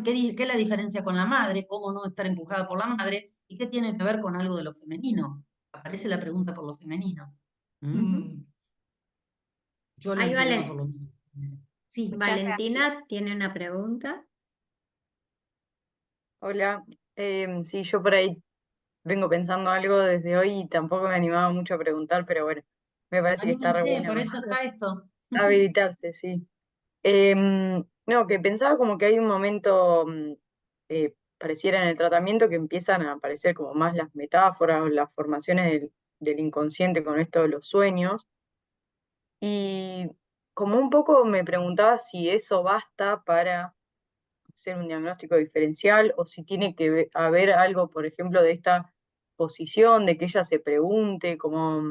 ¿Qué es la diferencia con la madre? ¿Cómo no estar empujada por la madre? ¿Y qué tiene que ver con algo de lo femenino? Aparece la pregunta por lo femenino. Mm, Yo lo Ahí entiendo por lo menos. Sí, Muchas gracias. Valentina tiene una pregunta. Hola, sí, yo por ahí vengo pensando algo desde hoy y tampoco me animaba mucho a preguntar, pero bueno, me parece que está re anímense, por bueno eso está esto. habilitarse, sí. No, que pensaba como que hay un momento, pareciera en el tratamiento, que empiezan a aparecer como más las metáforas o las formaciones del inconsciente con esto de los sueños. Y como un poco me preguntaba si eso basta para hacer un diagnóstico diferencial o si tiene que haber algo, por ejemplo, de esta posición, de que ella se pregunte, como,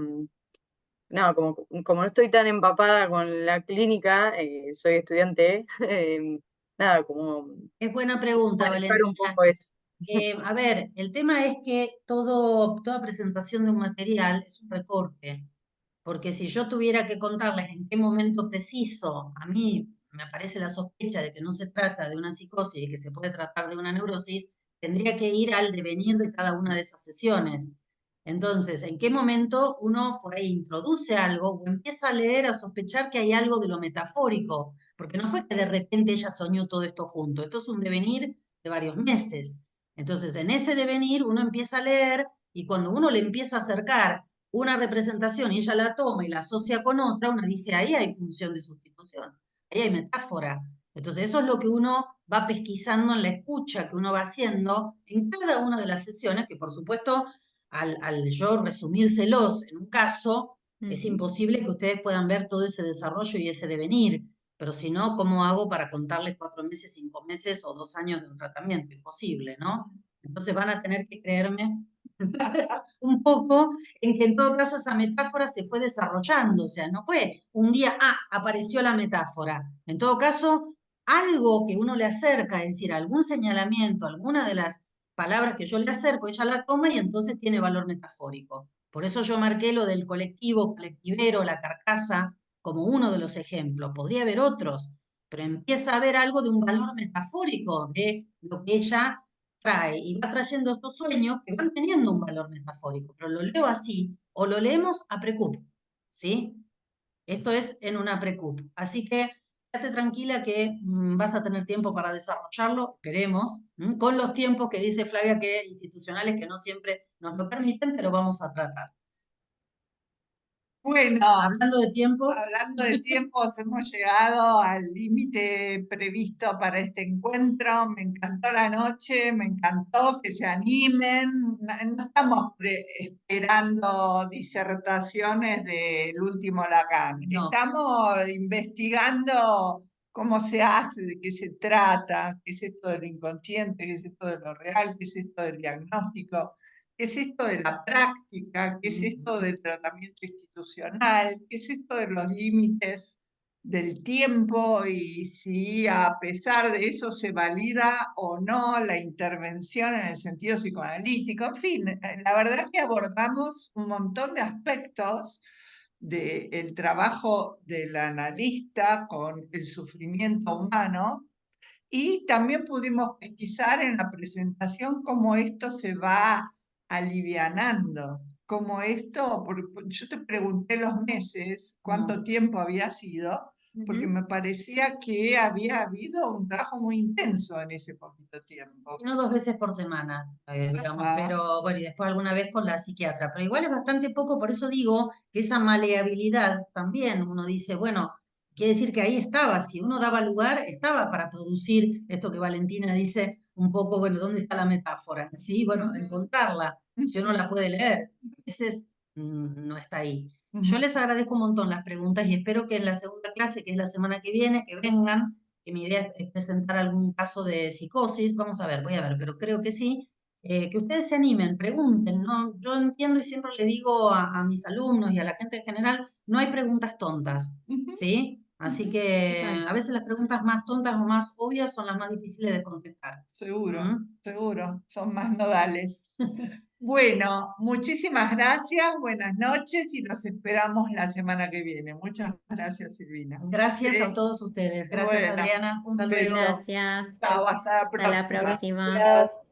nada, como no estoy tan empapada con la clínica, soy estudiante, nada, como Es buena pregunta, manejar un Valentina. poco eso. A ver, el tema es que toda presentación de un material es un recorte, porque si yo tuviera que contarles en qué momento preciso a mí me aparece la sospecha de que no se trata de una psicosis y que se puede tratar de una neurosis, tendría que ir al devenir de cada una de esas sesiones. Entonces, ¿en qué momento uno por ahí introduce algo o empieza a leer, a sospechar que hay algo de lo metafórico? Porque no fue que de repente ella soñó todo esto junto, esto es un devenir de varios meses. Entonces, en ese devenir uno empieza a leer y cuando uno le empieza a acercar una representación y ella la toma y la asocia con otra, uno dice, ahí hay función de sustitución, ahí hay metáfora. Entonces, eso es lo que uno va pesquisando en la escucha que uno va haciendo en cada una de las sesiones, que por supuesto, al yo resumírselos en un caso, es imposible que ustedes puedan ver todo ese desarrollo y ese devenir. Pero si no, ¿cómo hago para contarles 4 meses, 5 meses o 2 años de un tratamiento? Imposible, ¿no? Entonces van a tener que creerme un poco en que en todo caso esa metáfora se fue desarrollando, o sea, no fue un día, apareció la metáfora. En todo caso, algo que uno le acerca, es decir, algún señalamiento, alguna de las palabras que yo le acerco, ella la toma y entonces tiene valor metafórico. Por eso yo marqué lo del colectivo, colectivero, la carcasa, como uno de los ejemplos. Podría haber otros, pero empieza a haber algo de un valor metafórico de lo que ella trae y va trayendo estos sueños que van teniendo un valor metafórico, pero lo leo así o lo leemos a precup, ¿sí? Esto es en una precup. Así que quédate tranquila que vas a tener tiempo para desarrollarlo, esperemos, con los tiempos que dice Flavia que institucionales que no siempre nos lo permiten, pero vamos a tratar. Bueno, Hablando de tiempos, hablando de tiempos, hemos llegado al límite previsto para este encuentro. Me encantó la noche, me encantó que se animen. No estamos esperando disertaciones del último Lacan. no. Estamos investigando cómo se hace, de qué se trata, qué es esto de lo inconsciente, qué es esto de lo real, qué es esto del diagnóstico, qué es esto de la práctica, qué es esto del tratamiento institucional, qué es esto de los límites del tiempo y si a pesar de eso se valida o no la intervención en el sentido psicoanalítico. En fin, la verdad que abordamos un montón de aspectos del trabajo del analista con el sufrimiento humano y también pudimos pesquisar en la presentación cómo esto se va alivianando, cómo esto, yo te pregunté los meses, cuánto tiempo había sido, porque Ujú. me parecía que había habido un trabajo muy intenso en ese poquito tiempo. No 2 veces por semana, digamos, Ajá. pero bueno, y después alguna vez con la psiquiatra, pero igual es bastante poco, por eso digo que esa maleabilidad también, uno dice, bueno, quiere decir que ahí estaba, si uno daba lugar, estaba para producir esto que Valentina dice un poco, bueno, ¿dónde está la metáfora? Sí, bueno, encontrarla, si uno la puede leer, a veces no está ahí. Yo les agradezco un montón las preguntas y espero que en la segunda clase, que es la semana que viene, que vengan, que mi idea es presentar algún caso de psicosis, vamos a ver, voy a ver, pero creo que sí, que ustedes se animen, pregunten, ¿no? Yo entiendo y siempre le digo a mis alumnos y a la gente en general, no hay preguntas tontas, ¿sí? Así que Total. a veces las preguntas más tontas o más obvias son las más difíciles de contestar. Seguro, seguro, son más nodales. Bueno, muchísimas gracias, buenas noches y los esperamos la semana que viene. Muchas gracias, Silvina. Gracias a Sí. todos ustedes. Gracias, Bueno, Adriana. un Hasta beso. luego. Gracias. Chao, hasta la Hasta la próxima. próxima. Gracias.